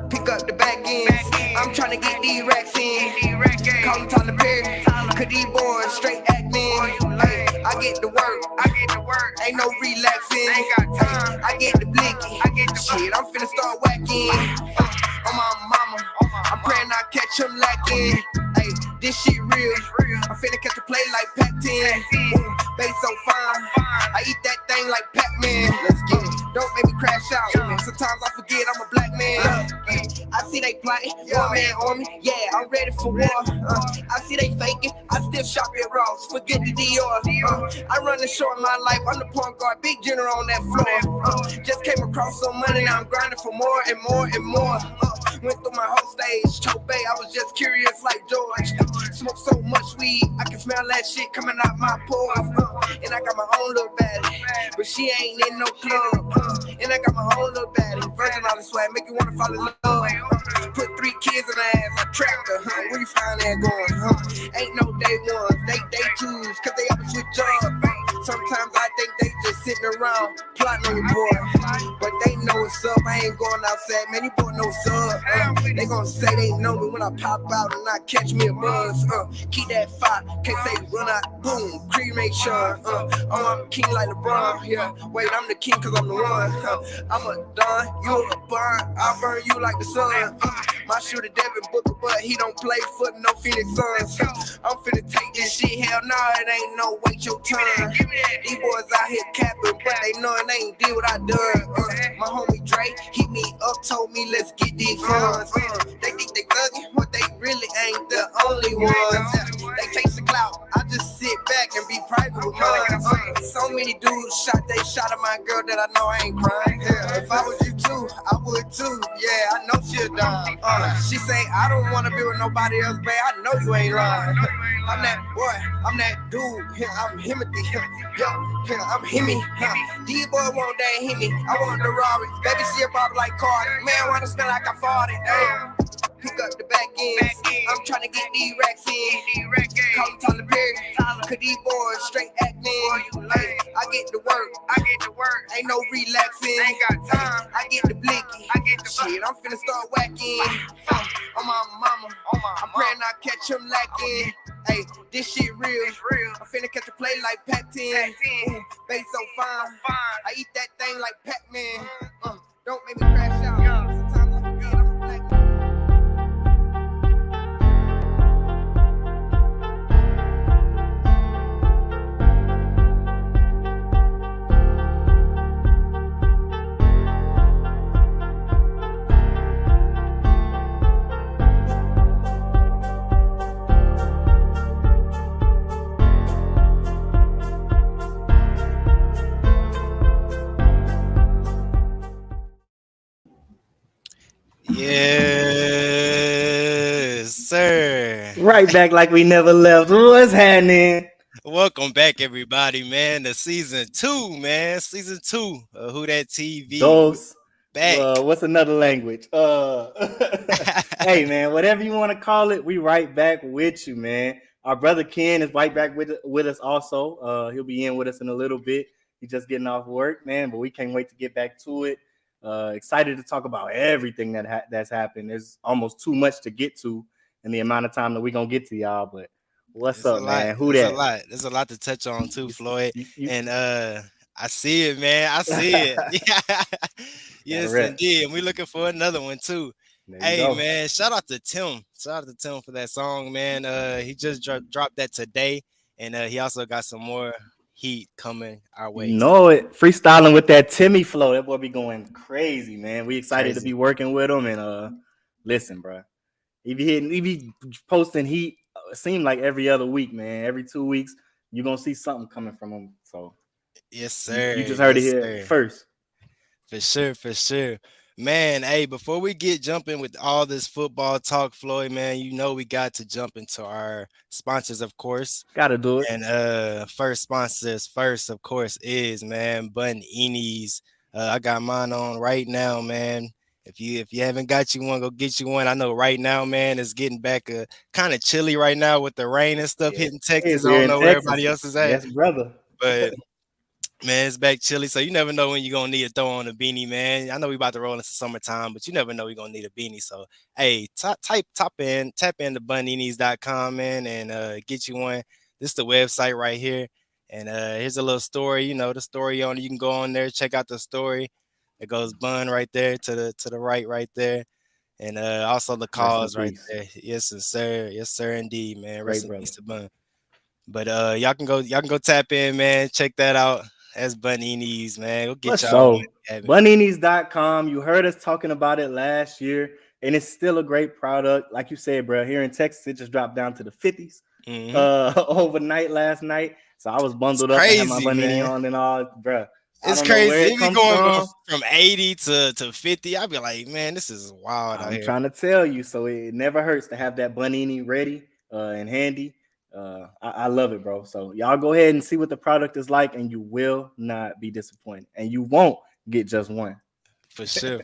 Pick up the back ends. I'm tryna get these racks in. Call them Tyler Perry. Cause these boys straight acting. Ay, I get the work. Ain't no relaxing. I get the blicky. Shit, I'm finna start whacking. On my mama. I'm praying I catch him lacking. Ay, this shit real. I'm finna catch a play like Pac-10. Bass so fine. I eat that thing like Pac-Man. Let's get it. Don't make me crash out. Sometimes I forget I'm a black man. I see they plotting, one man on me. Yeah, I'm ready for war. I see they faking. I still shop at Ross. Forget the Dior. I run the show in my life. I'm the point guard, big general on that floor. Just came across some money. Now I'm grinding for more and more and more. Went through my whole stage. Choke Bay, I was just curious like George. Smoke so much weed, I can smell that shit coming out my pores. And I got my own little baddie, but she ain't in no club. And I got my own little baddie, virgin all the swag, make you wanna fall in love. Put 3 kids in her ass, I trapped her, where you find that going, Ain't no day ones, they twos, cause they always switch up. Sometimes I think they just sitting around plotting on your boy, but they know what's up. I ain't going outside, man. You boy no sub. They gon' say they know me when I pop out and I catch me a buzz. Keep that fire, can't say run out, boom, cremation. I'm king like LeBron. Yeah, wait, I'm the king cause I'm the one. I'm a Don, you a bun. I burn you like the sun. My shooter Devin Booker, but he don't play for no Phoenix Suns. I'm finna take this shit, hell nah, it ain't no wait your turn. These boys out here capping, but they know they ain't did what I done. My homie Dre hit me up, told me let's get these funds. They think they thuggin', but they really ain't the only ones. They chase the clout, I just sit back and be private with mine. So many dudes shot at my girl that I know I ain't crying. If I was you too, I would too. Yeah, I know she'll die. She say I don't wanna be with nobody else, babe. I know you ain't lying. I'm that boy, I'm that dude. I'm Himothy. I'm Himmy. These boys want that Himmy. I want the Rari. Baby, she a bob like Cardi. Man, wanna smell like I farted. Pick up the back ends. I'm tryna get these racks in. Call them Tyler Perry. Cause these boys straight acting. Ay, I get the work. Ain't no relaxing. I get the blicky. Shit, I'm finna start whacking. On my mama. I'm praying I catch him lacking. Hey, this shit real. I'm finna catch a play like Pac-10. Bass so fine. I eat that thing like Pac-Man. Don't make me crash out. Sometimes I forget I'm a black man. Yes, sir. Right back like we never left. What's happening? Welcome back, everybody, man, to season 2, man. Season 2 of Who That TV. Those. Back. What's another language? Hey, man, whatever you want to call it, we right back with you, man. Our brother Ken is right back with us also. He'll be in with us in a little bit. He's just getting off work, man, but we can't wait to get back to it. Excited to talk about everything that's happened. There's almost too much to get to in the amount of time that we're going to get to y'all, but what's up, man? Who that? There's a lot to touch on too, Floyd. And I see it, man. I see it. Yes, indeed. And we're looking for another one too. Hey, man, shout out to Tim. Shout out to Tim for that song, man. He just dropped that today, and he also got some more heat coming our way. You know it. Freestyling with that Timmy flow. That boy be going crazy, man. We excited to be working with him. And listen, bro. He be posting heat. It seemed like every other week, man. Every 2 weeks, you're gonna see something coming from him. So yes, sir. You just heard it here first. For sure. Man, hey, before we get jumping with all this football talk, Floyd, man, you know we got to jump into our sponsors, of course. Gotta do it. And first, of course, is, man, Button Eenies. I got mine on right now, man. If you haven't got you one, go get you one. I know right now, man, it's getting back kind of chilly right now with the rain and stuff hitting Texas. I don't know where everybody else is at. Yes, brother. But Man, it's back chilly, so you never know when you're gonna need to throw on a beanie, man. I know we about to roll into summertime, but you never know we're gonna need a beanie. So hey, tap in to bunninis.com, man, and get you one. This is the website right here. And here's a little story, the story on it. You can go on there, check out the story. It goes Bun right there to the right there. And also the cause right there. Yes, sir. Yes, sir, indeed, man. Rest in peace to Bun. But y'all can go tap in, man. Check that out. That's Buninis, man. Go get y'all. Buninis.com. You heard us talking about it last year, and it's still a great product. Like you said, bro, here in Texas, it just dropped down to the 50s overnight last night. So I was bundled up and had my Bunini on and all, bro. It's crazy. It be going from 80 to 50. I'd be like, man, this is wild out here. I'm trying to tell you. So it never hurts to have that Bunini ready and handy. I love it, bro. So y'all go ahead and see what the product is like, and you will not be disappointed, and you won't get just one. For sure.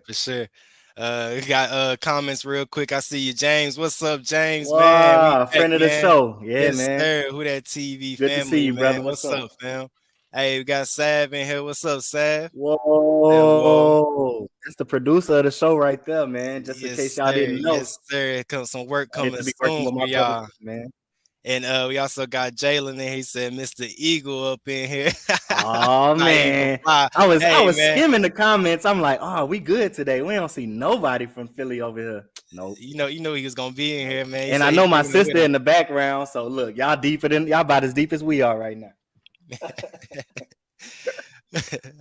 We got comments real quick. I see you, James. What's up, James? Wow, man, friend of the show. Yeah, yes, man. Sir. Who that TV Good family, to see you, man. brother. What's up, fam? Hey, we got Sav in here. What's up, Sav? Whoa. That's the producer of the show right there, man. Just in case y'all didn't know. Yes, sir. Some work coming soon for y'all, man. And we also got Jalen in. He said, "Mr. Eagle up in here." Oh man, I was skimming the comments. I'm like, oh, we good today. We don't see nobody from Philly over here. Nope. You know he was gonna be in here, man. And I know my sister in the background. So look, y'all about as deep as we are right now.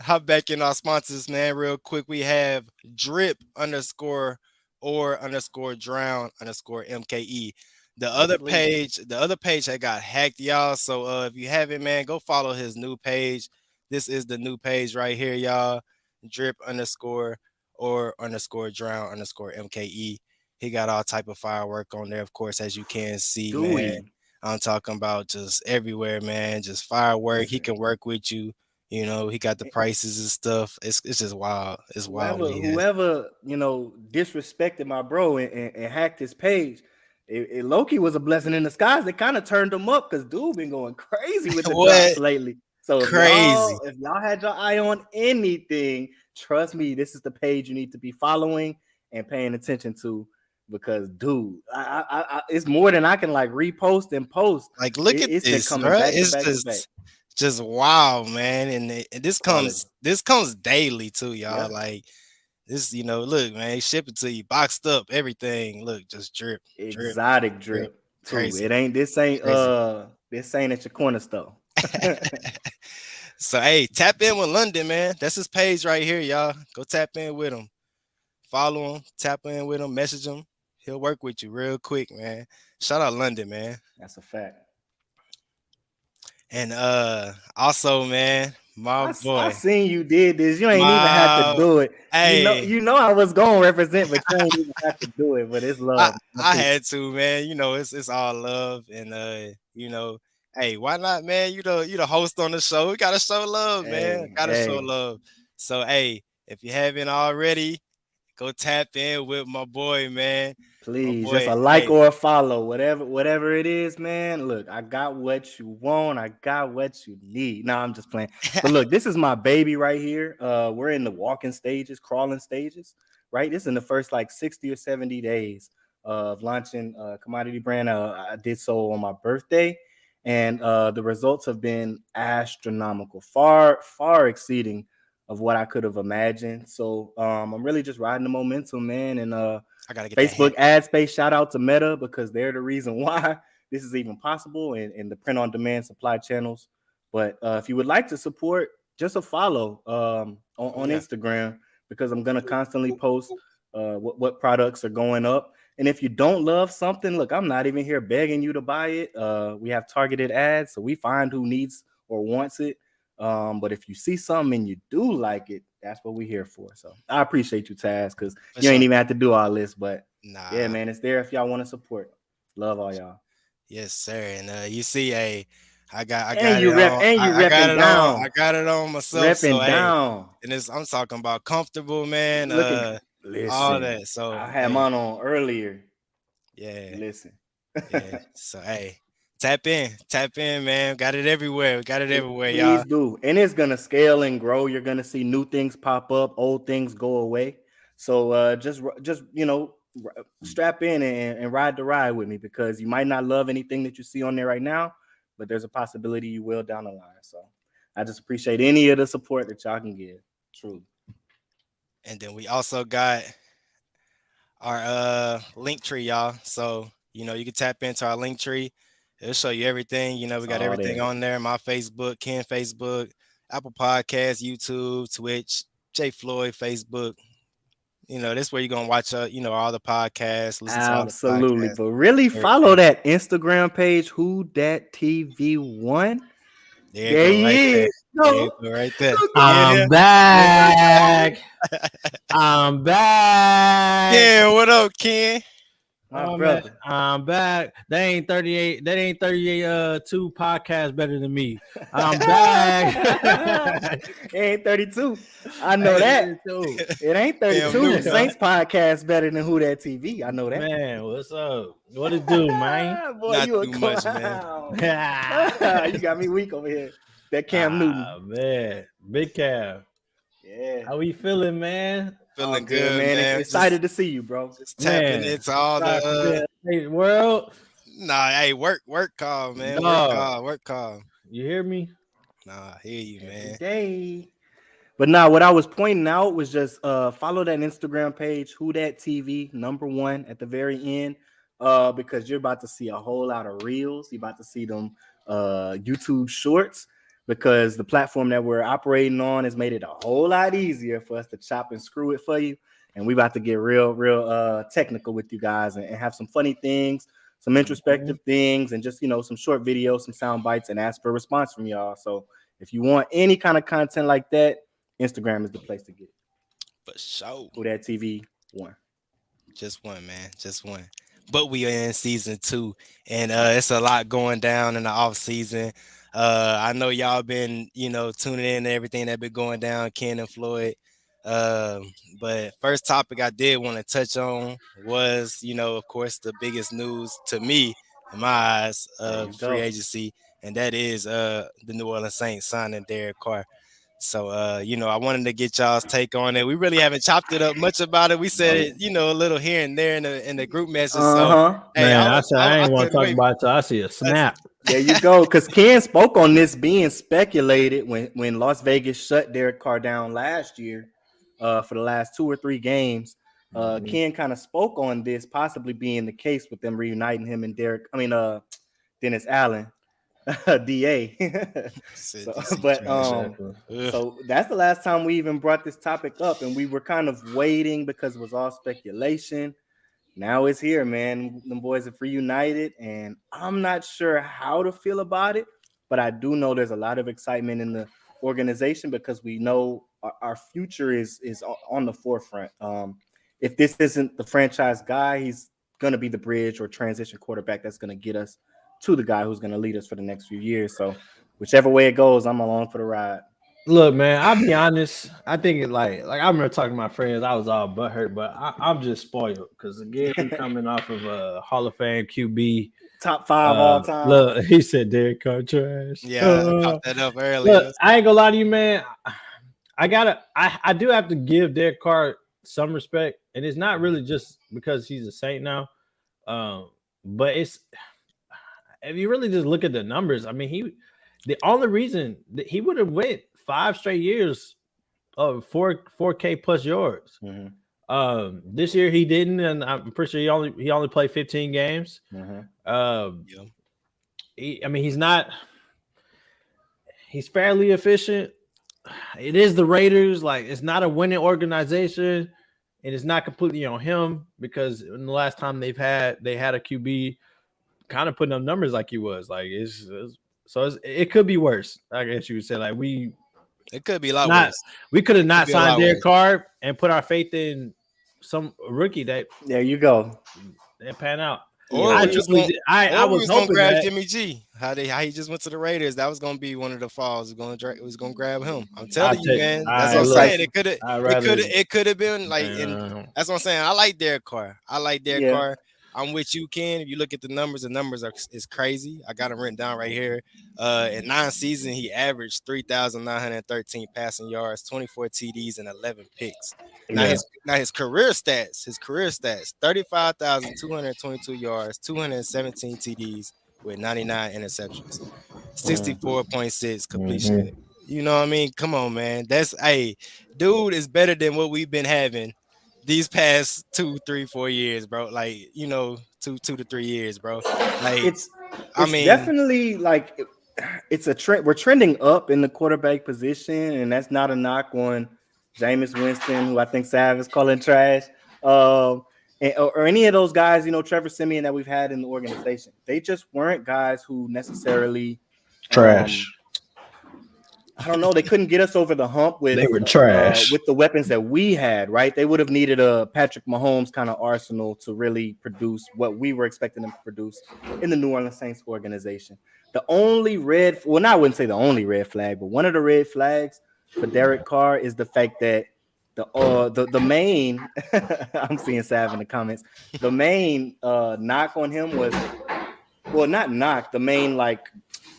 Hop back in our sponsors, man, real quick. We have drip _or _drown _MKE. The other page had got hacked, y'all. So if you haven't, man, go follow his new page. This is the new page right here, y'all. Drip _ or _drown _MKE. He got all type of firework on there, of course, as you can see, man. I'm talking about just everywhere, man. Just firework. He can work with you. He got the prices and stuff. It's just wild. It's wild. Whoever disrespected my bro and hacked his page, it Loki was a blessing in disguise. They kind of turned him up because dude been going crazy with the drops lately. So if y'all had your eye on anything, trust me, this is the page you need to be following and paying attention to. Because dude, it's more than I can like repost and post. Like, look at this, bro. It's just wow, man. And this comes daily too, y'all. Yeah. Like this, look, man, ship it to you, boxed up, everything. Look, just drip. Exotic drip. Crazy. This ain't at your corner store. So hey, tap in with London, man. That's his page right here, y'all. Go tap in with him. Follow him, tap in with him, message him. He'll work with you real quick, man. Shout out London, man. That's a fact. And also, man, my boy. I seen you did this. You ain't even have to do it. Hey, you know I was gonna represent, but you ain't even have to do it. But it's love. I had to, man. It's all love, and hey, why not, man? You the host on the show. We gotta show love, man. Show love. So hey, if you haven't already, go tap in with my boy, man. Please, just a like or a follow, whatever it is, man. Look, I got what you want. I got what you need. No, I'm just playing. But look, this is my baby right here. We're in the walking stages, crawling stages, right? This is in the first like 60 or 70 days of launching Commodity Brand. I did so on my birthday, and the results have been astronomical, far, far exceeding of what I could have imagined. So I'm really just riding the momentum, man. And I gotta get Facebook ad space. Shout out to Meta because they're the reason why this is even possible and the print on demand supply channels. But if you would like to support, just a follow on Instagram because I'm gonna constantly post what products are going up. And if you don't love something, look, I'm not even here begging you to buy it. We have targeted ads, so we find who needs or wants it. But if you see something and you do like it, that's what we're here for. So I appreciate you, Taz, because you ain't even have to do all this. But yeah, man, it's there if y'all want to support. Love all y'all. Yes, sir. And you see, I got it on myself. Repping down. And I'm talking about comfortable, man. Listen, all that. So I had mine on earlier. Yeah. Listen. Yeah. So Tap in, man. Got it everywhere. Please y'all. do. And it's gonna scale and grow. You're gonna see new things pop up, old things go away. So just strap in and ride the ride with me, because you might not love anything that you see on there right now, but there's a possibility you will down the line. So I just appreciate any of the support that y'all can give. Truly. And then we also got our link tree, y'all. So you can tap into our link tree. It'll show you everything. We got everything on there. My Facebook, Ken Facebook, Apple Podcasts, YouTube, Twitch, Jay Floyd Facebook. This where you're gonna watch all the podcasts, listen to all the Absolutely. podcasts. But really follow that Instagram page, Who Dat TV1. There you go, right there. I'm back. I'm back. Yeah, what up, Ken? My brother. Man, I'm back. That ain't 38. That ain't 38. 2 podcasts better than me. I'm back. It ain't 32. I know that. It ain't 32. Saints podcast better than Who Dat TV. I know that. Man, what's up? What it do, man? Boy, Not you too much, man. You got me weak over here. That Cam Newton. Man, big Cam. Yeah. How we feeling, man? Feeling good, man. Excited to see you, bro. Just tapping into all the world. Nah, hey, work call, man. Work call. You hear me? Nah, I hear you, man. Day. But now, what I was pointing out was just follow that Instagram page, Who Dat TV, #1 at the very end, because you're about to see a whole lot of reels. You're about to see them YouTube shorts, because the platform that we're operating on has made it a whole lot easier for us to chop and screw it for you. And we about to get real technical with you guys and have some funny things, some introspective things, and just, some short videos, some sound bites, and ask for a response from y'all. So if you want any kind of content like that, Instagram is the place to get it. For sure. Who Dat TV 1. Just one, man. Just one. But we are in season 2, and it's a lot going down in the off season. I know y'all been, tuning in to everything that been going down, Ken and Floyd. But first topic I did want to touch on was, of course, the biggest news to me, in my eyes, of free agency, and that is the New Orleans Saints signing Derek Carr. So, I wanted to get y'all's take on it. We really haven't chopped it up much about it. We said it, a little here and there in the group message. So, hey, I ain't want to talk about it till I see a snap. There you go. Because Ken spoke on this being speculated when Las Vegas shut Derek Carr down last year for the last 2 or 3 games. Ken kind of spoke on this possibly being the case with them reuniting him and Dennis Allen. DA. So that's the last time we even brought this topic up, and we were kind of waiting because it was all speculation. Now it's here, man. Them boys have reunited, and I'm not sure how to feel about it, but I do know there's a lot of excitement in the organization because we know our future is on the forefront. If this isn't the franchise guy, he's going to be the bridge or transition quarterback that's going to get us to the guy who's going to lead us for the next few years. So whichever way it goes, I'm along for the ride. Look, man, I'll be honest. I think it like I remember talking to my friends. I was all butthurt, but I'm just spoiled because again, coming off of a Hall of Fame QB, top 5 all time. Look, he said Derek Carr trash. Yeah, I popped that up earlier. Look, I ain't gonna lie to you, man. I do have to give Derek Carr some respect, and it's not really just because he's a Saint now, but it's. If you really just look at the numbers, I mean, the only reason that he would have went 5 straight years of 4K plus yards. Mm-hmm. This year he didn't, and I'm pretty sure he only played 15 games. Mm-hmm. He's fairly efficient. It is the Raiders, like it's not a winning organization, and it's not completely on him because in the last time they had a QB. Kind of putting up numbers like he was, like it could be worse. I guess you would say it could be a lot worse. We could have not signed Derek Carr and put our faith in some rookie that. There you go. They pan out. Or I was gonna grab Jimmy G. How he just went to the Raiders. That was gonna be one of the falls. It was gonna grab him. I'm telling you, man. That's what I'm saying. It could have been like. And that's what I'm saying. I like Derek Carr. I'm with you, Ken. If you look at the numbers is crazy. I got them written down right here. In 9 seasons, he averaged 3,913 passing yards, 24 TDs, and 11 picks. Now his career stats, 35,222 yards, 217 TDs with 99 interceptions, 64.6 completion. Mm-hmm. You know what I mean? Come on, man. Dude is better than what we've been having these past 2, 3, 4 years, bro. Like, 2 to 3 years, bro. Like, it's definitely like it's a trend. We're trending up in the quarterback position, and that's not a knock on Jameis Winston, who I think Sav is calling trash, or any of those guys, Trevor Siemian that we've had in the organization. They just weren't guys who necessarily trash. I don't know. They couldn't get us over the hump with they were trash with the weapons that we had, right? They would have needed a Patrick Mahomes kind of arsenal to really produce what we were expecting them to produce in the New Orleans Saints organization. The only I wouldn't say the only red flag, but one of the red flags for Derek Carr is the fact that the main I'm seeing Sav in the comments. The main knock on him was, well, not knock. The main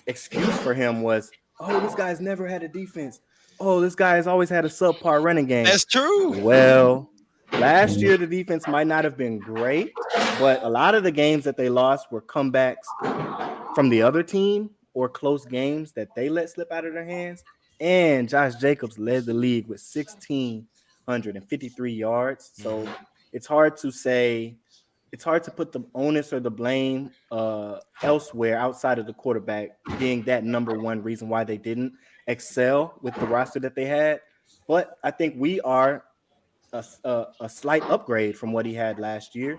excuse for him was, oh, this guy's never had a defense. Oh, this guy has always had a subpar running game. That's true. Well, last year the defense might not have been great, but a lot of the games that they lost were comebacks from the other team or close games that they let slip out of their hands. And Josh Jacobs led the league with 1,653 yards. So it's hard to put the onus or the blame elsewhere outside of the quarterback being that number one reason why they didn't excel with the roster that they had. But I think we are a slight upgrade from what he had last year.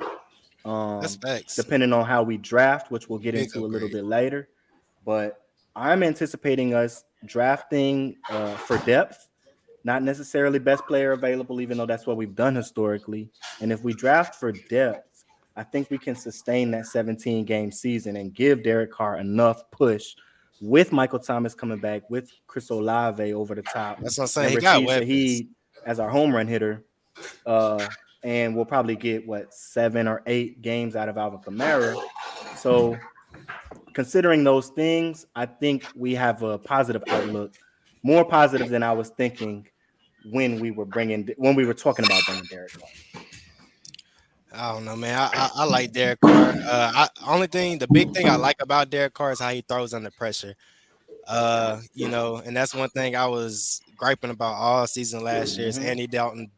That's facts. Depending on how we draft, which we'll get into a little bit later. But I'm anticipating us drafting for depth, not necessarily best player available, even though that's what we've done historically. And if we draft for depth, I think we can sustain that 17-game season and give Derek Carr enough push with Michael Thomas coming back, with Chris Olave over the top. That's what I'm saying. He got weapons. As our home run hitter. And we'll probably get 7 or 8 games out of Alvin Kamara. So considering those things, I think we have a positive outlook, more positive than I was thinking when we were talking about bringing Derek Carr. I don't know, man. I like Derek Carr. The big thing I like about Derek Carr is how he throws under pressure. And that's one thing I was griping about all season last year is Andy Dalton,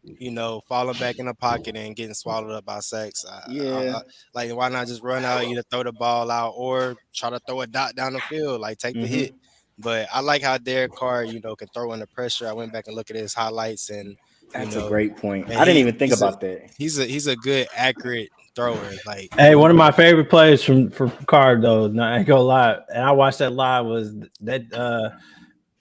falling back in the pocket and getting swallowed up by sacks. Why not just run out, either throw the ball out or try to throw a dot down the field, take the hit. But I like how Derek Carr, can throw under pressure. I went back and looked at his highlights, and that's a great point. I didn't even think about that. He's a good, accurate thrower. Hey, one of my favorite plays from Carr, though, I ain't gonna lie, and I watched that live, was that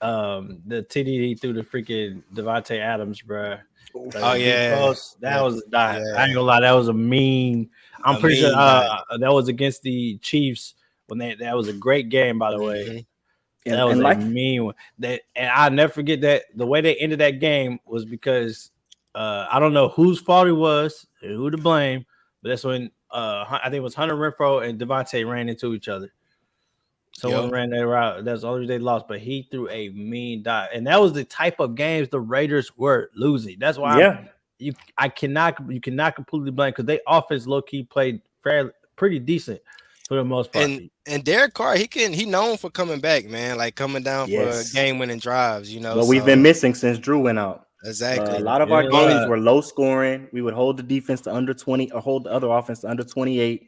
the TD through the freaking Devontae Adams, bro. Oh yeah, that was a dive. I ain't gonna lie, that was a mean. I'm pretty sure that was against the Chiefs when that was a great game, by the way. That was a mean one. And I'll never forget that the way they ended that game was because I don't know whose fault it was, who to blame, but that's when I think it was Hunter Renfrow and Devontae ran into each other. Someone ran their route. That's the only reason they lost, but he threw a mean dive. And that was the type of games the Raiders were losing. That's why you cannot completely blame, because they offense low-key played pretty decent for the most part. And Derek Carr, he known for coming back, man, coming down for game-winning drives, But we've been missing since Drew went out. Exactly. A lot of our games were low scoring. We would hold the defense to under 20 or hold the other offense to under 28.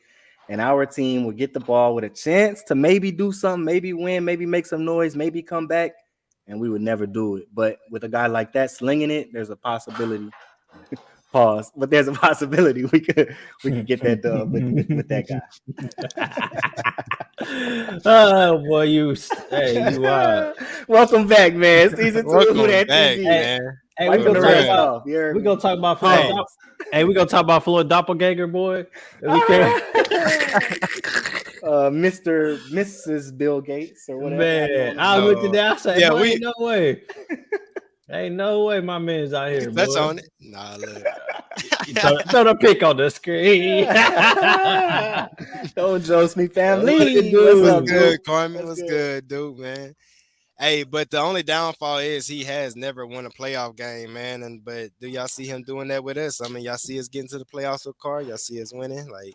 And our team would get the ball with a chance to maybe do something, maybe win, maybe make some noise, maybe come back, and we would never do it. But with a guy like that slinging it, there's a possibility. Pause. But there's a possibility we could get that done with that guy. Oh boy, you are. Welcome back, man. Season 2 Welcome of that back, TV. man. Hey, we're gonna talk about Floyd. Hey, we're gonna talk about Floyd Doppelganger, boy. Mrs. Bill Gates or whatever. Man, I looked at that. I said, ain't no way. Ain't no way my man's out here. That's on it. Nah, look. Throw the pic on the screen. Oh, Joe Smith family. What's up, good, dude? Carmen? What's good, dude, man? Hey, but the only downfall is he has never won a playoff game, man. But do y'all see him doing that with us? I mean, y'all see us getting to the playoffs with Carr? Y'all see us winning? Like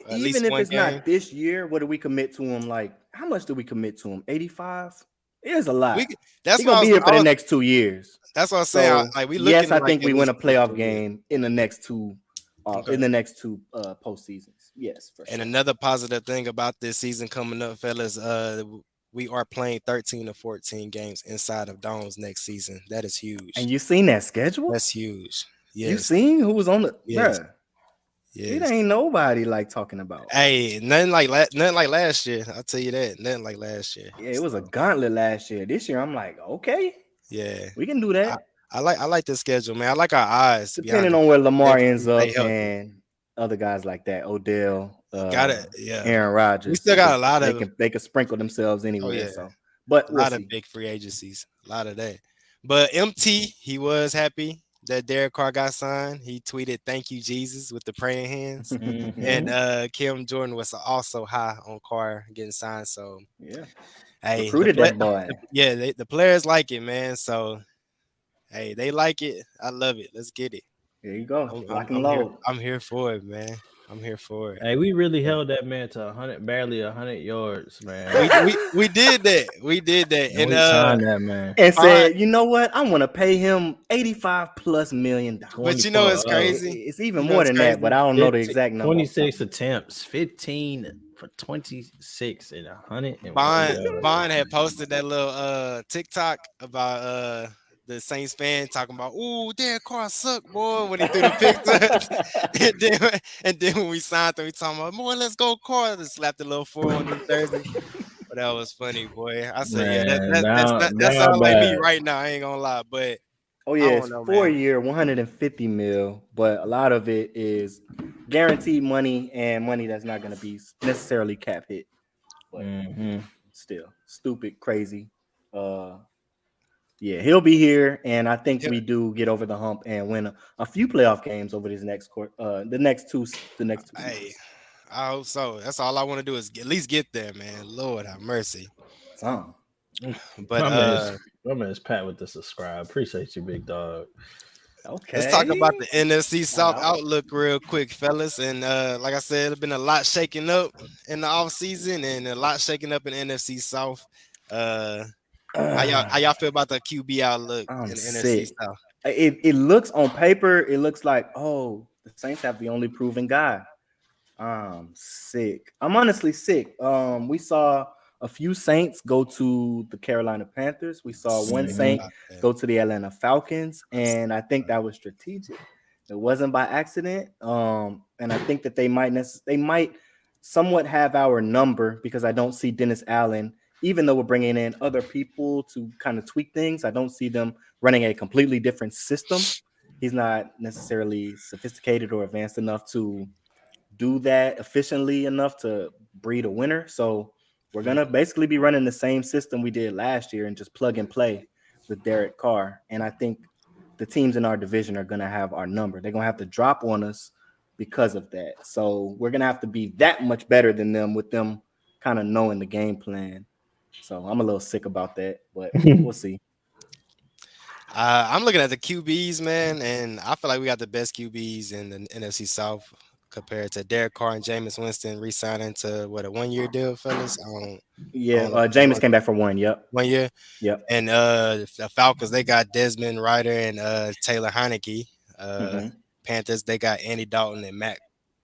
at Even least if one it's game? not this year, what do we commit to him? Like, how much do we commit to him? 85? It is a lot. That's He's gonna be here for the next 2 years. That's what I'm saying. So, Like we yes, I like think at we win a least playoff 2 game in the next two Okay. postseasons. Yes, for sure. And another positive thing about this season coming up, fellas, we are playing 13 to 14 games inside of Domes next season. That is huge. And you seen that schedule? That's huge. You Yes. seen who was on the Yes. bruh? Yes. It ain't nobody like talking about. Hey, nothing like last year. I'll tell you that. Nothing like last year. Yeah, it was a gauntlet last year. This year, I'm like, okay, Yeah. we can do that. I like the schedule, man. I like our eyes. To be Depending honest. on where Lamar They ends up stay healthy. and other guys like that, Odell, Got it. Yeah. Aaron Rodgers. We still got a lot of they can sprinkle themselves anywhere. yeah. So, but a we'll lot see. of big free agencies. A lot of that. But MT, he was happy that Derek Carr got signed. He tweeted, "Thank you, Jesus," with the praying hands. And Kim Jordan was also high on Carr getting signed. So yeah, hey, recruited that boy. Yeah, the players like it, man. So hey, they like it. I love it. Let's get it. There you go. Lock and load. I'm here for it, man. I'm here for it. Hey, we really held that man to barely 100 yards, man. we did that. We did that. And signed that man. And said, you know what? I want to pay him $85+ million. But you know it's crazy. It's even more than that, but I don't know the exact number. 26 attempts, 15 for 26 and 100. Bond had posted that little TikTok about the Saints fan talking about, "Ooh, Derek Carr suck, boy," when he threw the pick to us. and then when we signed him, we talking about, "Boy, let's go Carr." Just slapped a little 4 on the Thursday. But that was funny, boy. I said, that sounds like me right now. I ain't gonna lie, but oh yeah, it's 4 year, $150 million, but a lot of it is guaranteed money and money that's not gonna be necessarily cap hit. But still, stupid, crazy. Yeah, he'll be here, and I think we do get over the hump and win a few playoff games over this next the next two. Hey, I hope so. That's all I want to do is at least get there, man. Lord have mercy. But my man's Pat with the subscribe. Appreciate you, big dog. Okay, let's talk about the NFC South outlook real quick, fellas. And like I said, there's been a lot shaking up in the offseason and a lot shaking up in the NFC South. How y'all feel about the QB outlook in the NFC South? It looks on paper, it looks like, oh, the Saints have the only proven guy. I'm sick. I'm honestly sick. We saw a few Saints go to the Carolina Panthers. We saw one Saint go to the Atlanta Falcons, and I think that was strategic. It wasn't by accident. And I think that they might somewhat have our number because I don't see Dennis Allen. Even though we're bringing in other people to kind of tweak things, I don't see them running a completely different system. He's not necessarily sophisticated or advanced enough to do that efficiently enough to breed a winner. So we're going to basically be running the same system we did last year and just plug and play with Derek Carr. And I think the teams in our division are going to have our number. They're going to have to drop on us because of that. So we're going to have to be that much better than them with them kind of knowing the game plan. So I'm a little sick about that, but we'll see. I'm looking at the QBs, man, and I feel like we got the best QBs in the NFC South compared to Derek Carr and Jameis Winston re-signing to a 1-year deal, fellas. Jameis came back for 1. Yep. 1 year. Yep. And the Falcons, they got Desmond Ridder and Taylor Heineke. Panthers, they got Andy Dalton and Matt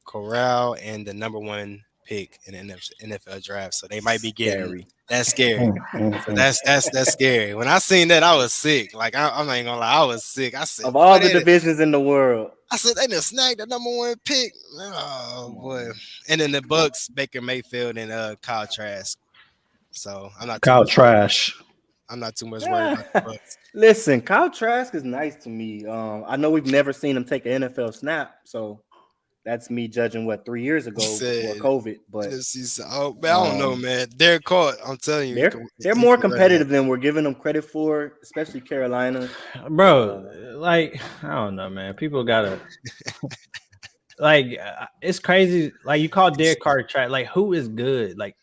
Corral and the number 1 pick in the NFL draft. So they might be getting that's scary. So that's scary. When I seen that, I was sick. Like I'm not even gonna lie, I was sick. I said, of all the divisions in the world, I said they just snagged the number 1 pick. Oh boy. And then the Bucks, Baker Mayfield and Kyle Trask. So I'm not Kyle Trash. I'm not too much worried about the Bucks. Listen, Kyle Trask is nice to me. I know we've never seen him take an NFL snap, so that's me judging 3 years ago before COVID. But I don't know, man. Derek Carr, I'm telling you, they're more competitive than we're giving them credit for, especially Carolina. Bro, like I don't know, man. People gotta Like it's crazy. Like you call Derek Carr trash. Like who is good? Like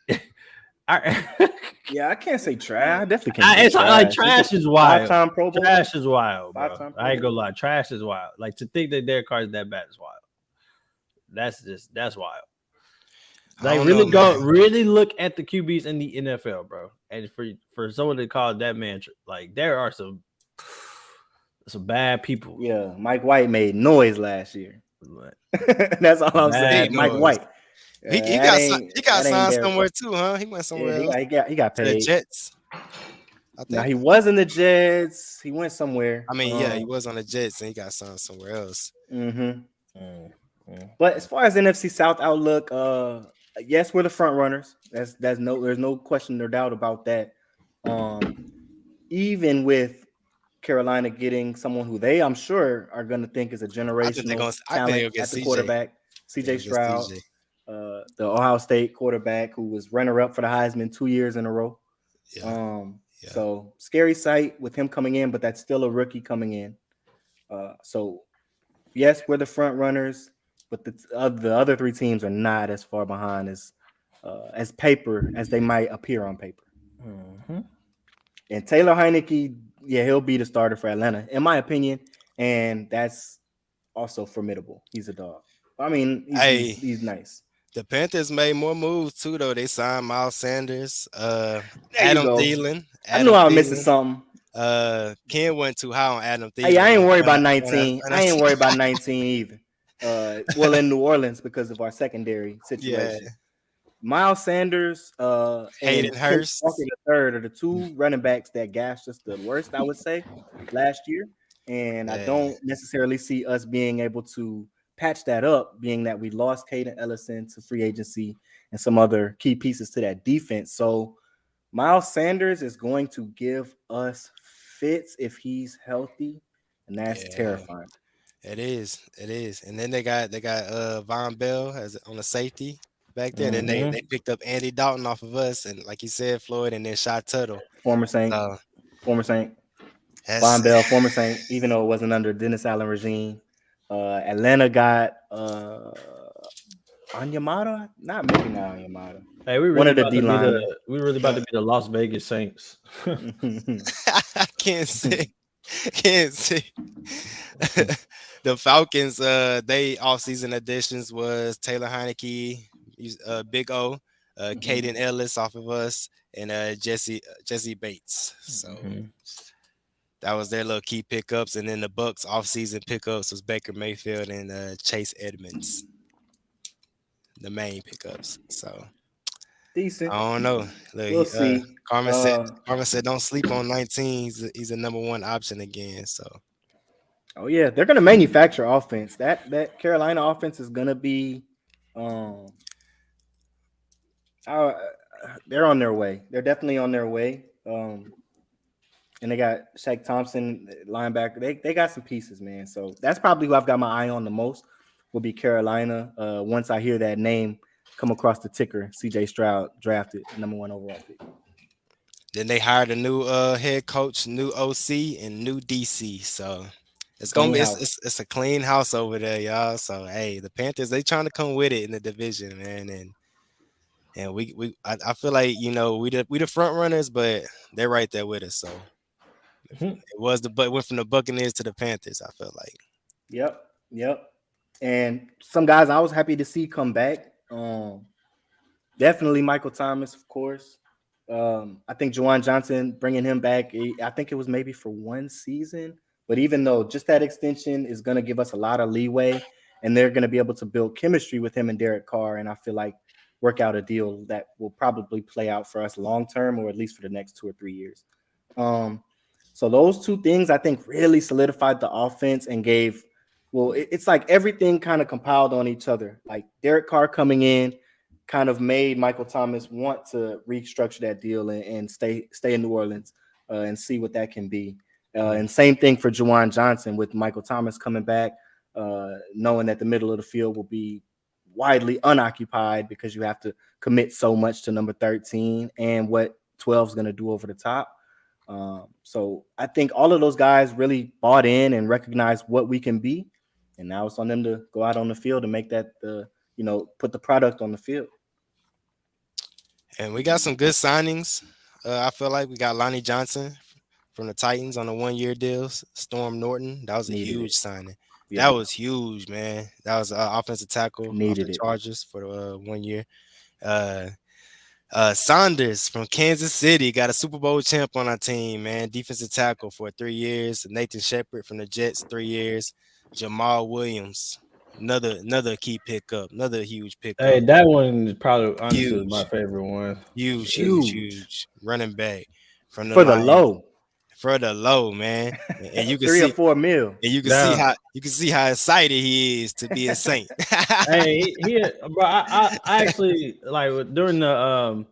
Yeah, I can't say trash. I definitely can't. it's like trash is wild. Five-time Pro Bowl. Trash is wild, bro. Five-time I ain't gonna lie. Trash is wild. Like to think that Derek Carr is that bad is wild. That's wild. Like really look at the QBs in the NFL, bro. And for someone to call that man like there are some bad people. Yeah, Mike White made noise last year. That's all I'm saying. Mike White. He got signed somewhere too, huh? He went somewhere else. He got paid. The Jets. Now he was in the Jets. He went somewhere. I mean, he was on the Jets and he got signed somewhere else. But as far as NFC South outlook, yes, we're the front runners. There's no question or doubt about that. Even with Carolina getting someone who I'm sure are going to think is a generational talent at the quarterback, CJ Stroud, the Ohio State quarterback who was runner-up for the Heisman 2 years in a row. So scary sight with him coming in, but that's still a rookie coming in. So yes, we're the front runners, but the other three teams are not as far behind as paper as they might appear on paper. And Taylor Heineke, he'll be the starter for Atlanta, in my opinion, and that's also formidable. He's a dog. I mean, he's nice. The Panthers made more moves too, though. They signed Miles Sanders, Adam Thielen. I knew I was missing something. Ken went too high on Adam Thielen. Hey, I ain't worried about 19. I ain't worried about 19 either. Well, in New Orleans because of our secondary situation. Yeah. Miles Sanders, Hayden Hurst, Walker the third are the two running backs that gashed us the worst, I would say, last year. And I don't necessarily see us being able to patch that up, being that we lost Caden Ellison to free agency and some other key pieces to that defense. So Miles Sanders is going to give us fits if he's healthy, and that's terrifying. It is. And then they got Von Bell as on the safety back there. And then they picked up Andy Dalton off of us, and like you said, Floyd, and then Shy Tuttle. Former Saint. Von Bell, former Saint, even though it wasn't under Dennis Allen regime. Atlanta got Onyemata, not Onyemata. Hey, we really about to be the Las Vegas Saints. Can't say. The Falcons, they offseason additions was Taylor Heineke, Big O, Caden Ellis off of us, and Jesse Bates. So that was their little key pickups. And then the Bucs offseason pickups was Baker Mayfield and Chase Edmonds, the main pickups. So decent. I don't know. Look, we'll see. Carmen said, don't sleep on 19. He's a number one option again. So. Oh yeah, they're gonna manufacture offense. That Carolina offense is gonna be, they're on their way. They're definitely on their way. And they got Shaq Thompson, linebacker. They got some pieces, man. So that's probably who I've got my eye on the most. Will be Carolina. Once I hear that name come across the ticker, CJ Stroud drafted number 1 overall pick. Then they hired a new head coach, new OC, and new DC. So. It's gonna be it's a clean house over there, y'all. So hey, the Panthers, they trying to come with it in the division, man. And I feel like we the front runners, but they're right there with us. So it went from the Buccaneers to the Panthers. I feel like. Yep. And some guys I was happy to see come back. Definitely Michael Thomas, of course. I think Juwan Johnson, bringing him back. I think it was maybe for one season. But even though just that extension is going to give us a lot of leeway, and they're going to be able to build chemistry with him and Derek Carr, and I feel like work out a deal that will probably play out for us long term, or at least for the next 2 or 3 years. So those two things I think really solidified the offense and gave. Well, it's like everything kind of compiled on each other. Like Derek Carr coming in kind of made Michael Thomas want to restructure that deal and stay in New Orleans and see what that can be. And same thing for Juwan Johnson with Michael Thomas coming back, knowing that the middle of the field will be widely unoccupied because you have to commit so much to number 13 and what 12 is going to do over the top. So I think all of those guys really bought in and recognized what we can be. And now it's on them to go out on the field and make that put the product on the field. And we got some good signings. I feel like we got Lonnie Johnson from the Titans on a 1-year deal. Storm Norton, that was a huge signing. Yeah. That was huge, man. That was offensive tackle off the Chargers for the 1 year. Saunders from Kansas City got a Super Bowl champ on our team, man. Defensive tackle for 3 years. Nathan Shepard from the Jets, 3 years. Jamal Williams, another key pickup, another huge pickup. Hey, that one is probably honestly my favorite one. Huge running back from the for the low. For the low, man, and you can 3 see, or 4 mil, and you can see how excited he is to be a Saint. Hey, bro, I actually like during the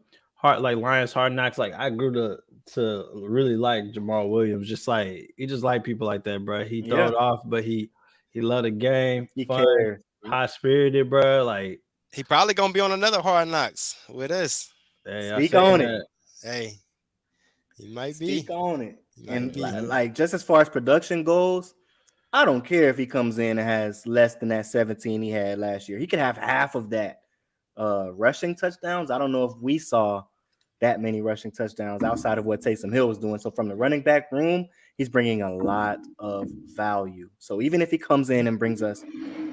Lions Hard Knocks, like I grew to really like Jamal Williams. Just like he just like people like that, bro. He throw it off, but he loved the game. He cares. High spirited, bro. Like he probably gonna be on another Hard Knocks with us. Hey, Speak on it. Hey, he might Speak on it. And like just as far as production goes, I don't care if he comes in and has less than that 17 he had last year. He could have half of that rushing touchdowns. I don't know if we saw that many rushing touchdowns outside of what Taysom Hill was doing. So from the running back room, he's bringing a lot of value. So even if he comes in and brings us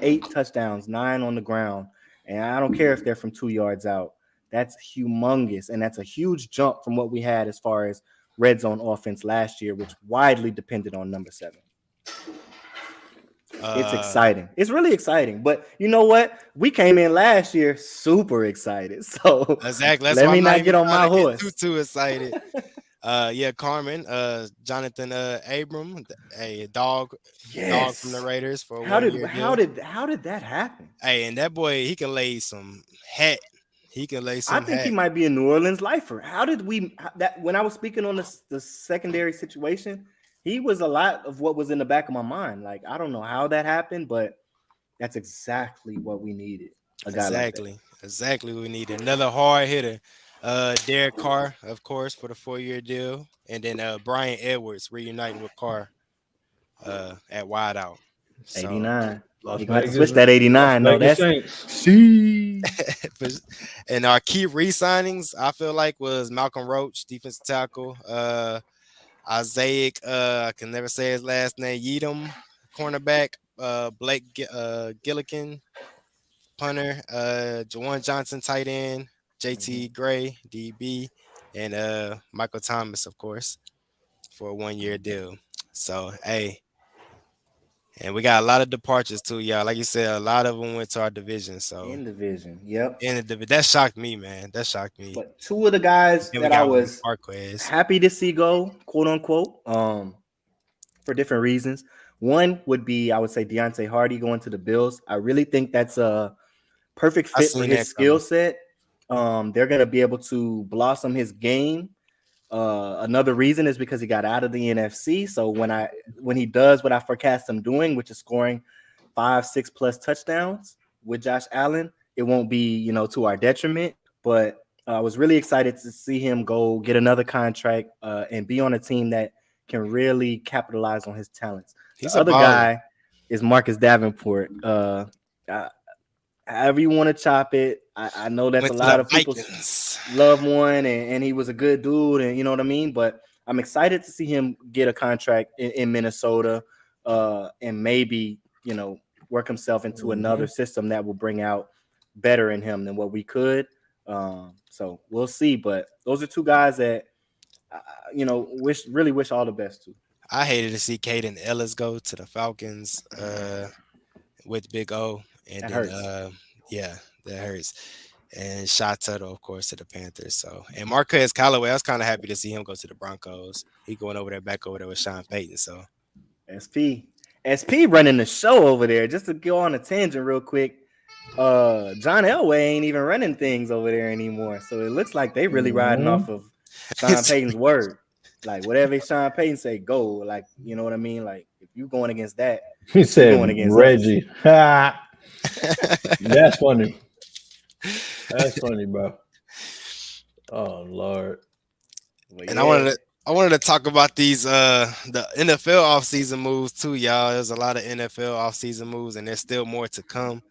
8 touchdowns, 9 on the ground, and I don't care if they're from 2 yards out, that's humongous. And that's a huge jump from what we had as far as red zone offense last year, which widely depended on number 7. It's exciting. It's really exciting. But you know what? We came in last year super excited. So exactly. Let me not get on my horse. Too excited. Carmen, Jonathan Abram, a dog from the Raiders for how did that happen? Hey, and that boy, he can lay some hat. He can lay some. I think he might be a New Orleans lifer. How did when I was speaking on the secondary situation, he was a lot of what was in the back of my mind. Like, I don't know how that happened, but that's exactly what we needed. Exactly what we needed. Another hard hitter. Derek Carr, of course, for the 4-year deal. And then Brian Edwards reuniting with Carr at wideout. 89. You got to switch that 89. No, that's And our key re-signings, I feel like, was Malcolm Roach, defensive tackle. Isaiah, I can never say his last name, Yeadham, cornerback. Blake Gillikin, punter. Jawan Johnson, tight end. JT Gray, DB. And Michael Thomas, of course, for a 1-year deal. So, hey. And we got a lot of departures too, y'all. Like you said, a lot of them went to our division. So in division, yep. In the division, that shocked me, man. That shocked me. But 2 of the guys that I was happy to see go, quote unquote, for different reasons. One would be, I would say, Deontay Hardy going to the Bills. I really think that's a perfect fit for his skill set. They're going to be able to blossom his game. Another reason is because he got out of the NFC. So when he does what I forecast him doing, which is scoring 5-6 plus touchdowns with Josh Allen, it won't be, to our detriment. But I was really excited to see him go get another contract and be on a team that can really capitalize on his talents. The other guy is Marcus Davenport. However you want to chop it, I know that's a lot of people love one, and he was a good dude, and you know what I mean? But I'm excited to see him get a contract in Minnesota and maybe, work himself into another system that will bring out better in him than what we could. So we'll see. But those are 2 guys that, really wish all the best to. I hated to see Caden Ellis go to the Falcons with Big O. And that then, hurts. That hurts. And Shy Tuttle, of course, to the Panthers. So, and Marquez Callaway, I was kind of happy to see him go to the Broncos. He going back over there with Sean Payton. So, SP running the show over there. Just to go on a tangent real quick, John Elway ain't even running things over there anymore. So it looks like they really riding off of Sean Payton's word. Like whatever Sean Payton say, go. Like, you know what I mean? Like if you going against that, he said going against Reggie. That's funny. That's funny, bro. Oh Lord. Well, and I I wanted to talk about these the NFL offseason moves too, y'all. There's a lot of NFL offseason moves, and there's still more to come.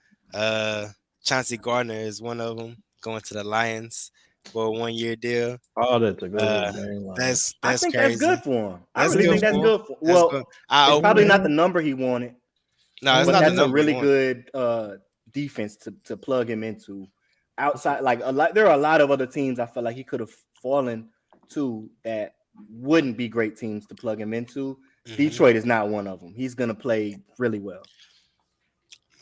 Chauncey Gardner is one of them, going to the Lions for a 1-year deal. Oh, that's a good Uh, game. I that's think that's crazy. good for him. I That's really good think that's for him. good for. That's Well, good. it's probably not the number he wanted, No, it's but not the that's a number. really good defense to plug him into. Outside, like there are a lot of other teams I feel like he could have fallen to that wouldn't be great teams to plug him into. Detroit is not one of them. He's gonna play really well.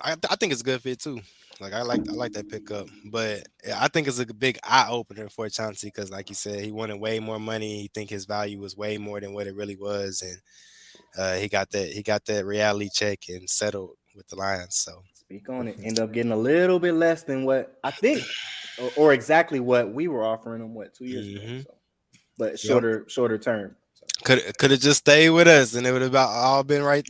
I think it's a good fit too. Like I like that pickup, but I think it's a big eye opener for Chauncey because, like you said, he wanted way more money. He think his value was way more than what it really was, and he got that reality check and settled with the Lions. So Speak on it. End up getting a little bit less than what I think, or exactly what we were offering him. 2 years ago? So, but shorter term. So. Could have just stayed with us, and it would have all been right.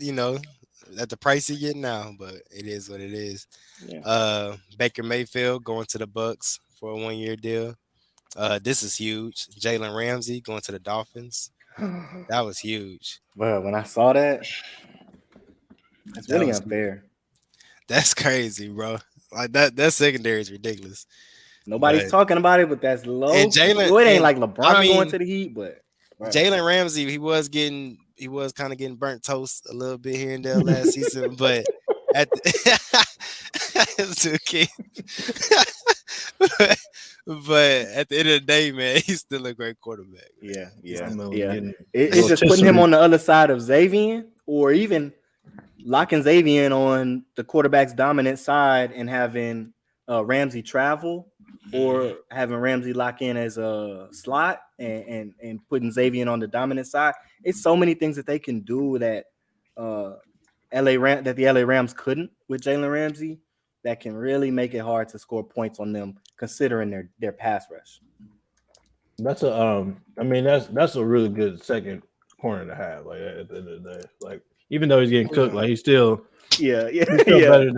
At the price he getting now, but it is what it is. Yeah. Baker Mayfield going to the Bucks for a 1-year deal. This is huge. Jalen Ramsey going to the Dolphins. That was huge. Well, when I saw that, that's really unfair. That's crazy, bro. Like that secondary is ridiculous. Nobody's talking about it, but that's low. And Jalen, it ain't like LeBron going to the Heat, but Jalen Ramsey, he was kind of getting burnt toast a little bit here and there last season, but at but at the end of the day, man, he's still a great quarterback. Yeah. It's just putting him on the other side of Xavier, or even locking Xavier on the quarterback's dominant side and having Ramsey travel, or having Ramsey lock in as a slot and putting Xavier on the dominant side. It's so many things that they can do that the LA Rams couldn't with Jalen Ramsey, that can really make it hard to score points on them, considering their pass rush. That's a really good second corner to have. Like at the end of the day, like even though he's getting cooked, like he's still better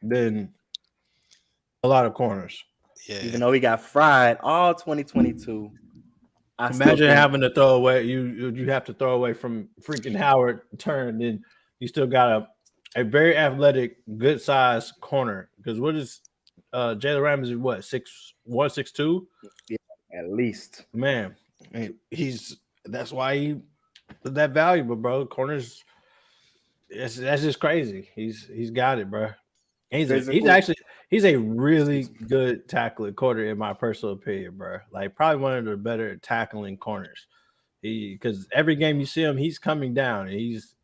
than a lot of corners. Yeah. Even though he got fried all 2022. Imagine having to throw away. You have to throw away from freaking Howard turn. Then you still got a very athletic, good size corner. Because what is Jalen Ramsey? What 6'1", 6'2"? Yeah, at least. Man, that's why he that valuable, bro. Corners. That's just crazy. He's got it, bro. He's a really good tackling corner in my personal opinion, bro. Like probably one of the better tackling corners. Because every game you see him, he's coming down and he's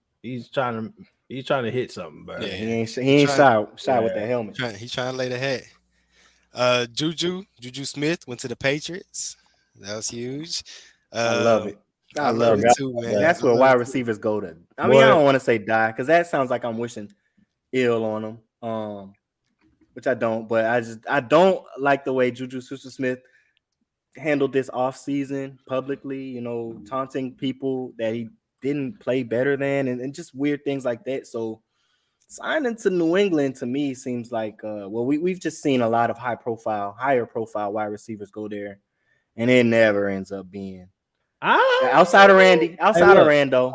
trying to hit something, bro. Yeah, he ain't shy with that helmet. He's trying to lay the hat. Juju Smith went to the Patriots. That was huge. I love it. I love it too, man. That's where wide receivers go to. I mean, I don't want to say die because that sounds like I'm wishing ill on them. Which I don't, but I don't like the way Juju Smith handled this offseason publicly, taunting people that he didn't play better than, and just weird things like that. So signing to New England to me seems like we've just seen a lot of higher profile wide receivers go there, and it never ends up being outside of Randy, Rando.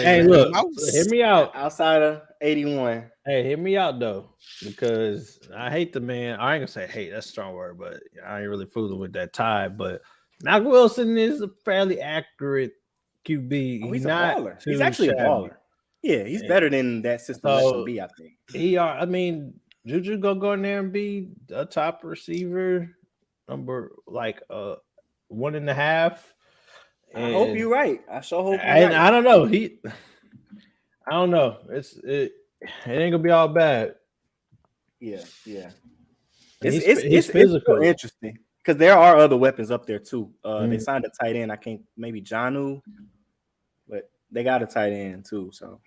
Hey, look, hear me out. Outside of 81. Hey, hear me out though, because I hate the man. I ain't gonna say hate, that's a strong word, but I ain't really fooling with that tie. But Mack Wilson is a fairly accurate QB. He's a baller. He's actually a baller. Yeah, he's better than that system should be, I think. Juju go in there and be a top receiver, number like 1.5. I hope you're right. I sure hope you're right. I don't know. I don't know. It ain't gonna be all bad. Yeah. It's physical. It's interesting because there are other weapons up there too. They signed a tight end. I can't, maybe Jonnu, but they got a tight end too. So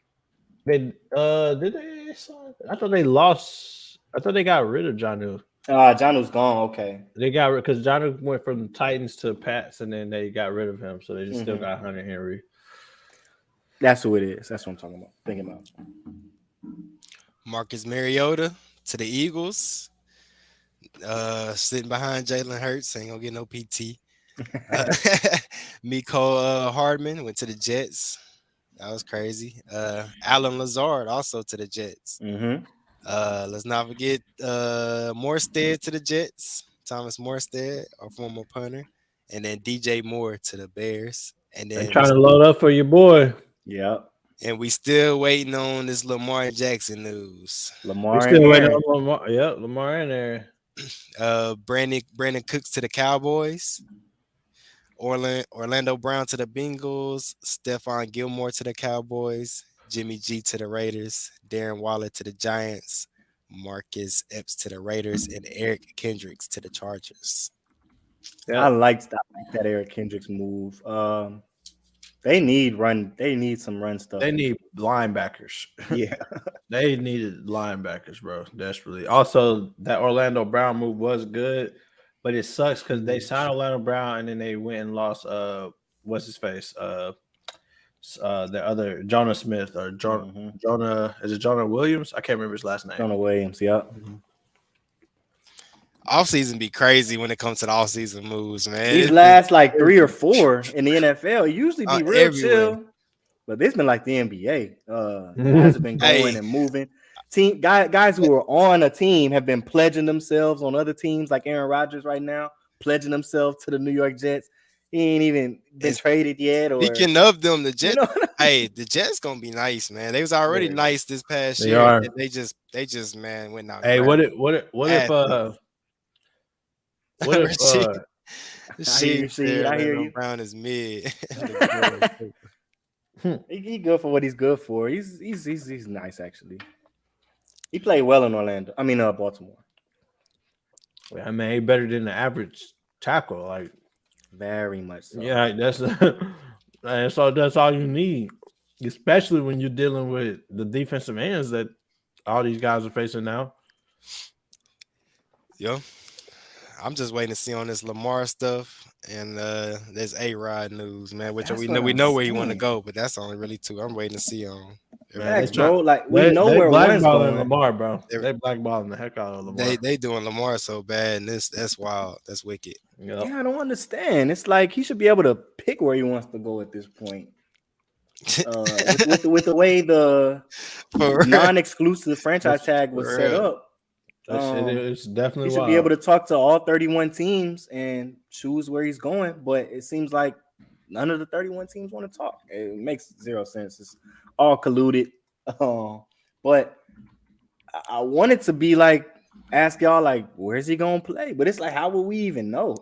did they sign? I thought they lost. I thought they got rid of Jonnu. Jonnu's gone. Okay, they got rid because Jonnu went from Titans to Pats, and then they got rid of him. So they just still got Hunter Henry. That's who it is. That's what I'm talking about. Thinking about Marcus Mariota to the Eagles. Sitting behind Jalen Hurts, ain't gonna get no PT. Mecole Hardman went to the Jets. That was crazy. Alan Lazard also to the Jets. Mm-hmm. Let's not forget Morstead to the Jets. Thomas Morstead, our former punter, and then DJ Moore to the Bears. And then trying to load up for your boy. Yep. And we still waiting on this Lamar Jackson news. Lamar still waiting on Lamar. Yep, Lamar in there. Brandon Cooks to the Cowboys. Orlando Brown to the Bengals. Stephon Gilmore to the Cowboys. Jimmy G to the Raiders. Darren Waller to the Giants. Marcus Epps to the Raiders. And Eric Kendricks to the Chargers. Yeah. I like that Eric Kendricks move. They need some run stuff. They need linebackers. Yeah. They needed linebackers, bro. Desperately. Also, that Orlando Brown move was good, but it sucks because they signed Orlando Brown and then they went and lost what's his face? The other Jonah Smith or Jonah, is it Jonah Williams? I can't remember his last name. Jonah Williams, yeah. Offseason be crazy when it comes to the offseason moves, man. These last like 3 or 4 in the NFL. It usually be real everywhere. Chill, but this been like the NBA. Guys have been going and moving. Guys who are on a team have been pledging themselves on other teams, like Aaron Rodgers right now, pledging himself to the New York Jets. He ain't even been traded yet. Or speaking of them, the Jets. Hey, the Jets gonna be nice, man. They was already nice this past year. Are. They just man went out. Hey, what if I hear you. Brown is mid. He good for what he's good for. He's nice actually. He played well in Orlando. I mean, Baltimore. I mean, he better than the average tackle. Like very much so. Yeah, that's all you need, especially when you're dealing with the defensive ends that all these guys are facing now. Yo. I'm just waiting to see on this Lamar stuff and there's A-Rod news, man. Which we know where you want to go, but that's only really 2 I'm waiting to see on. Facts, bro. Like we know where one's going. Lamar, bro. They blackballing the heck out of Lamar. They doing Lamar so bad, and that's wild. That's wicked. Yep. Yeah, I don't understand. It's like he should be able to pick where he wants to go at this point. With the way the non-exclusive franchise tag was set up. It's definitely he should be able to talk to all 31 teams and choose where he's going, but it seems like none of the 31 teams want to talk. It makes 0 sense. It's all colluded. But I wanted to be like, ask y'all like, where's he gonna play? But it's like, how will we even know?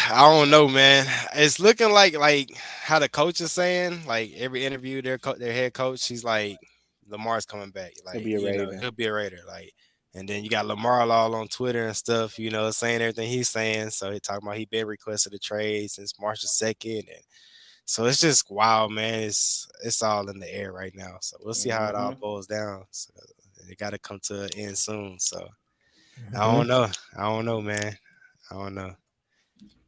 I don't know, man. It's looking like how the coach is saying. Like every interview, their head coach, she's like, Lamar's coming back. Like he'll be a Raider. Like, and then you got Lamar all on Twitter and stuff, saying everything he's saying. So he talking about he been requested a trade since March 2nd, and so it's just wild, man. It's all in the air right now. So we'll see how it all boils down. So it got to come to an end soon. So I don't know, man. I don't know.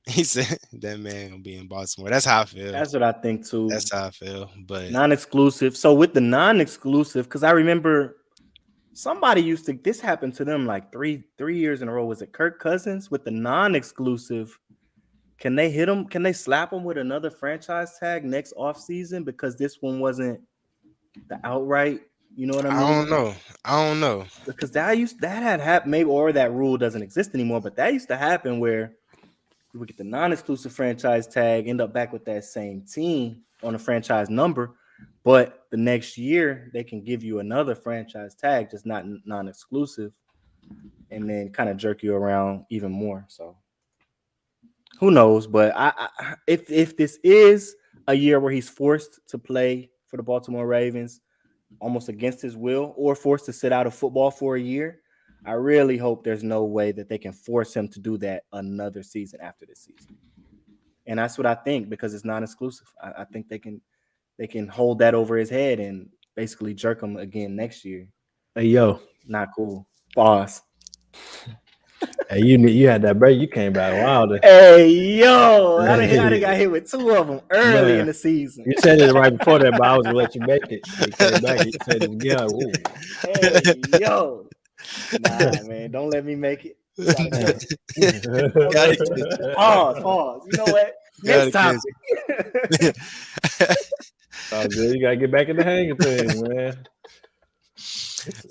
He said that man gonna be in Baltimore. That's how I feel. That's what I think too. That's how I feel. But non-exclusive. So with the non-exclusive, because I remember somebody this happened to them like three years in a row. Was it Kirk Cousins with the non-exclusive? Can they hit him? Can they slap him with another franchise tag next offseason? Because this one wasn't the outright. You know what I mean? I don't know. Because that had happened, maybe, or that rule doesn't exist anymore. But that used to happen where we get the non-exclusive franchise tag, end up back with that same team on a franchise number, but the next year they can give you another franchise tag, just not non-exclusive, and then kind of jerk you around even more. So who knows? But if this is a year where he's forced to play for the Baltimore Ravens almost against his will, or forced to sit out of football for a year, I really hope there's no way that they can force him to do that another season after this season. And that's what I think, because it's non-exclusive. I think they can hold that over his head and basically jerk him again next year. Hey, yo. Not cool. Pause. Hey, you had that break. You came back wild. Hey, yo. I done got hit with 2 of them early in the season. You said it right before that, but I was going to let you make it. You came back. You said it again. Hey, yo. Nah, man, don't let me make it. Pause. You know what? Next topic. Oh, good. You gotta get back in the hang of things, man.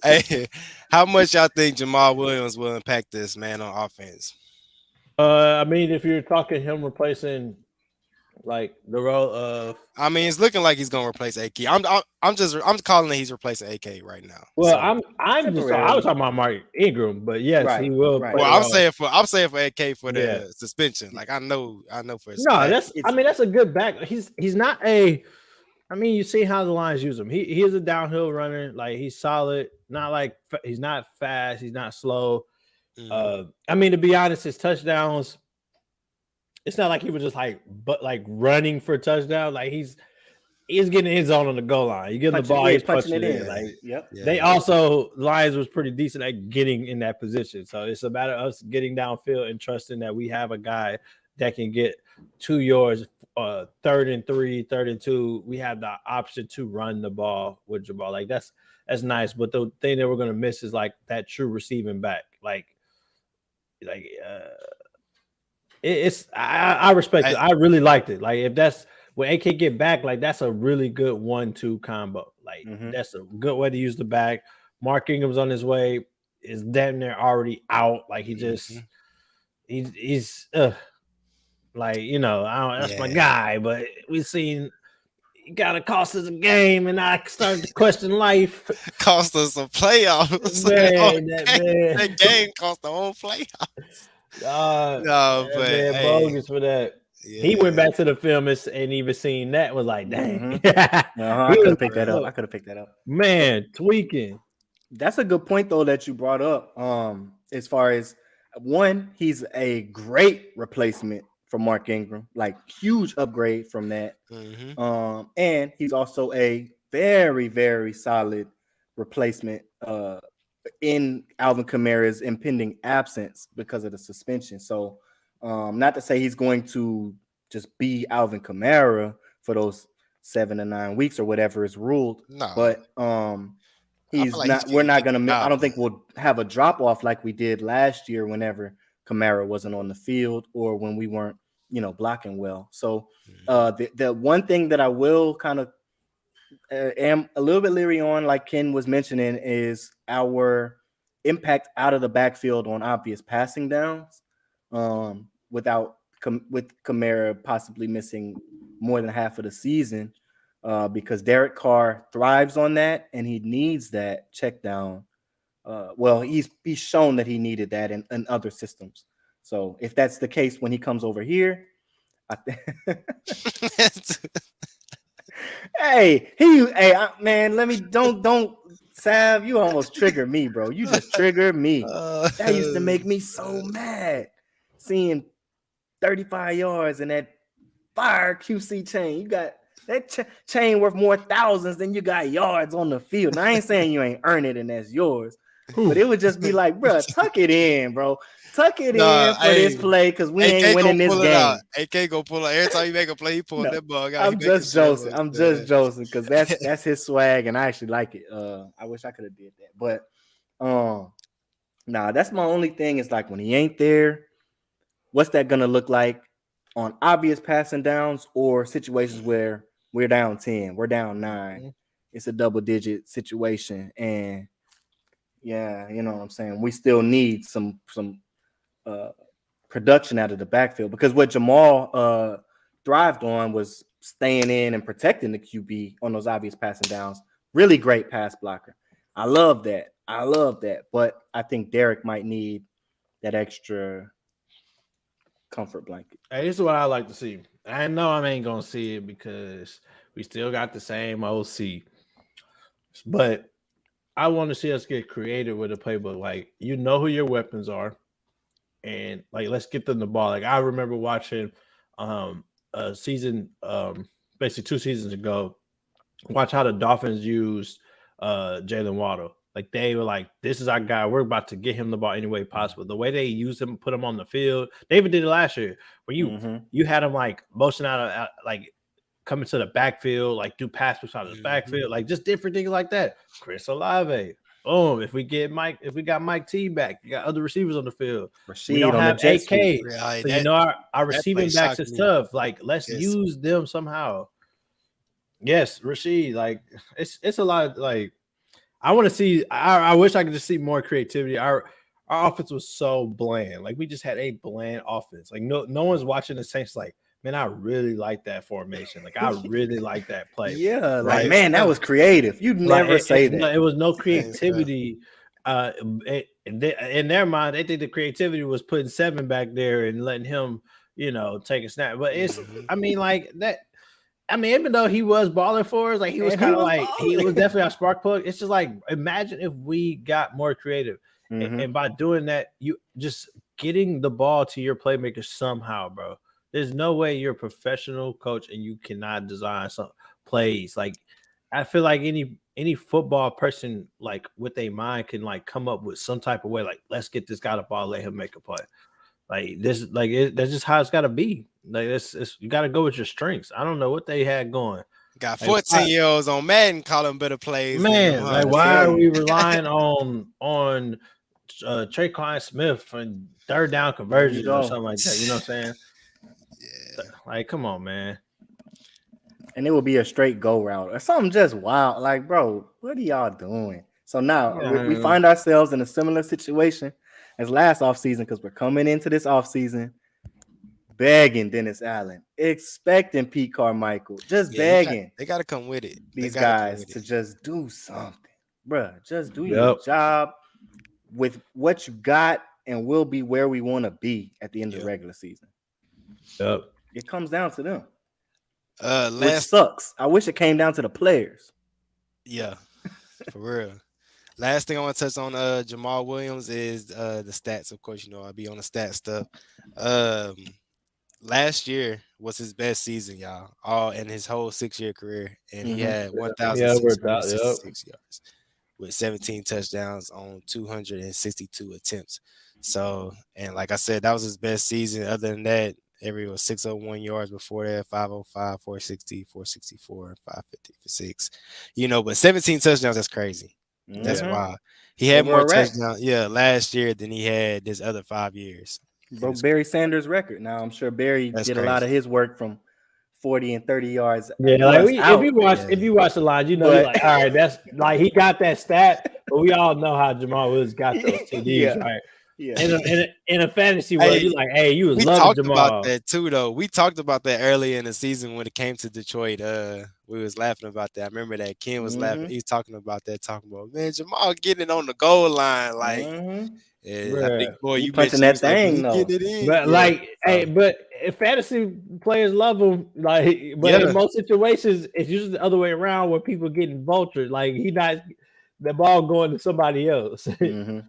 Hey, how much y'all think Jamal Williams will impact this man on offense? I mean, if you're talking him replacing like the role of, I mean, it's looking like he's gonna replace AK. I'm calling it he's replacing AK right now. Well, So, I was talking about Mark Ingram, but yes, he will. Right. Well, I'm saying for AK for the suspension. Like I know for his that's a good back. He's not a. I mean, you see how the Lions use him. He is a downhill runner. Like he's solid. Not like he's not fast. He's not slow. Mm-hmm. I mean, to be honest, his touchdowns. It's not like he was just like running for a touchdown. Like he's getting in his zone on the goal line. You get the ball, he's punching it in. Like, They also Lions was pretty decent at getting in that position. So it's a matter of us getting downfield and trusting that we have a guy that can get 2 yards, 3rd and 3, 3rd and 2. We have the option to run the ball with Jamal. Like that's nice. But the thing that we're gonna miss is like that true receiving back. I respect it. I really liked it. Like if that's when AK get back, like that's a really good 1-2 combo. Like that's a good way to use the back. Mark Ingram's on his way. Is damn near already out. Like he just he's like, you know, that's my guy. But we've seen it gotta cost us a game, and I started to question life. Cost us some playoffs. Man, that game cost the whole playoffs. Bogus for that. Yeah. He went back to the film and even seen that was like, dang. I could have picked that up. Man, tweaking. That's a good point though that you brought up. As far as one, he's a great replacement for Mark Ingram, like huge upgrade from that. And he's also a very, very solid replacement in Alvin Kamara's impending absence because of the suspension. So not to say he's going to just be Alvin Kamara for those 7 to 9 weeks or whatever is ruled. No. But we're not going to, I don't think we'll have a drop off like we did last year whenever Kamara wasn't on the field or when we weren't, blocking well. So the one thing that I will kind of am a little bit leery on, like Ken was mentioning, is our impact out of the backfield on obvious passing downs, with Kamara possibly missing more than half of the season, because Derek Carr thrives on that and he needs that check down. He's shown that he needed that in other systems. So if that's the case when he comes over here, man, let me don't Sav, you almost triggered me, bro. You just triggered me. That used to make me so mad seeing 35 yards and that fire QC chain. You got that chain worth more thousands than you got yards on the field. Now, I ain't saying you ain't earned it and that's yours, but it would just be like, bro, tuck it in, bro. Tuck it in for this play because we ain't winning this game. AK go pull it. Every time you make a play, he pull that bug out. I'm just joking because that's his swag, and I actually like it. I wish I could have did that, but that's my only thing is like when he ain't there, what's that gonna look like on obvious passing downs or situations where we're down 10, we're down 9, it's a double-digit situation, and yeah, you know what I'm saying. We still need some production out of the backfield because what Jamal thrived on was staying in and protecting the QB on those obvious passing downs. Really great pass blocker. I love that. But I think Derek might need that extra comfort blanket. Hey, this is what I like to see. I know I ain't gonna see it because we still got the same OC, but I want to see us get creative with a playbook. Like, you know who your weapons are. And like, let's get them the ball. Like I remember watching a season, basically 2 seasons ago, watch how the Dolphins used Jalen Waddle. Like they were like, this is our guy. We're about to get him the ball any way possible. The way they used him, put him on the field. They even did it last year where you had him like motion out like coming to the backfield, like do pass push out of the backfield, like just different things like that. Chris Olave, boom. If we got Mike T back, you got other receivers on the field. Rashid We don't on have the jet AK. sweep. Right, So, that our receiving play backs shocked is me. tough. Like, let's Yes. use them somehow. Yes, Rashid. Like, it's a lot of, like, I want to see. I wish I could just see more creativity. Our offense was so bland. Like, we just had a bland offense. Like, no one's watching the Saints like, man, I really like that formation. Like, I really like that play. Yeah, Right. like, man, that was creative. You'd never say that. It was no creativity. In their mind, they think the creativity was putting 7 back there and letting him, take a snap. But it's, I mean, like that. I mean, even though he was balling for us, like he was kind of like he was definitely our spark plug. It's just like, imagine if we got more creative, and by doing that, you just getting the ball to your playmakers somehow, bro. There's no way you're a professional coach and you cannot design some plays. Like, I feel like any football person, like, with a mind can, like, come up with some type of way, like, let's get this guy the ball, let him make a play. Like, this, like, that's just how it's got to be. Like, it's you got to go with your strengths. I don't know what they had going. Got 14-year-olds on Madden calling better plays. Man, like, why are we relying on Traquan Smith for third down conversions or something like that? You know what I'm saying? Yeah. Like, come on, man. And it will be a straight go route or something just wild. Like, bro, what are y'all doing? So now we find ourselves in a similar situation as last offseason, because we're coming into this offseason begging Dennis Allen, expecting Pete Carmichael, just begging. They got to come with it. These guys to just do something. Bruh, just do your job with what you got, and we'll be where we want to be at the end of the regular season. Yep. It comes down to them. Which sucks. I wish it came down to the players. Yeah, for real. Last thing I want to touch on Jamal Williams is the stats. Of course, I'll be on the stats stuff. Last year was his best season, y'all, all in his whole 6-year career, and he had 1,666 yards with 17 touchdowns on 262 attempts. So, and like I said, that was his best season. Other than that, every was 601 yards before that, 505, 460, 464, 550 for 6. But 17 touchdowns, that's crazy. That's wild. He had more touchdowns, last year than he had this other 5 years. Broke Barry Sanders' record. Now, I'm sure Barry did a lot of his work from 40 and 30 yards. Yeah, like if you watch the line, you're like, all right, that's like he got that stat, but we all know how Jamal Williams got those TDs, right? Yeah. In a fantasy world, you're like, hey, you was loving Jamal. We talked about that too, though. We talked about that earlier in the season when it came to Detroit. We was laughing about that. I remember that Ken was laughing. He's talking about, man, Jamal getting it on the goal line, like. And I think, boy, you punching that thing, though. But hey, but if fantasy players love him, like, but in most situations, it's usually the other way around where people getting vultured. Like, he not the ball going to somebody else. In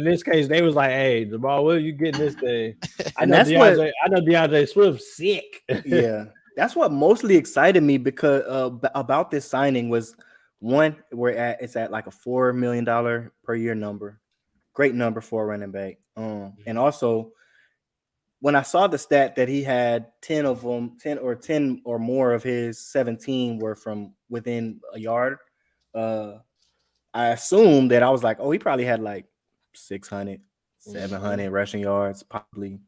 this case, they was like, "Hey, Jamal, what are you getting this thing?" I know DeAndre Swift's sick. Yeah, that's what mostly excited me because about this signing was one, it's at like a $4 million per year number. Great number for a running back. And also, when I saw the stat that he had 10 or more of his 17 were from within a yard, I assumed that I was like, oh, he probably had like 600, 700 rushing yards, probably.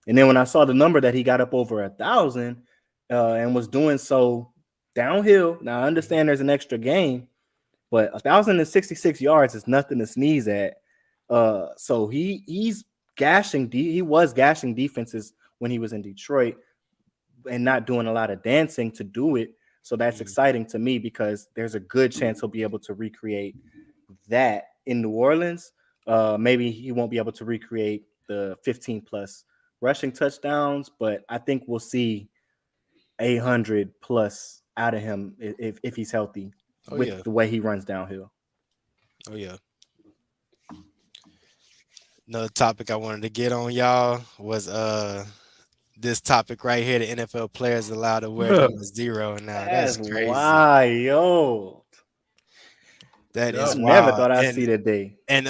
And then when I saw the number that he got up over 1,000 and was doing so downhill, now I understand there's an extra game, but 1,066 yards is nothing to sneeze at. So he's gashing. He was gashing defenses when he was in Detroit, and not doing a lot of dancing to do it. So that's exciting to me because there's a good chance he'll be able to recreate that in New Orleans. Maybe he won't be able to recreate the 15 plus rushing touchdowns, but I think we'll see 800 plus out of him if he's healthy with the way he runs downhill. Oh yeah. Another topic I wanted to get on, y'all, was this topic right here. The NFL players allowed to wear number 0 now. That's crazy. Wild. That is wild. Never thought I'd see that day. And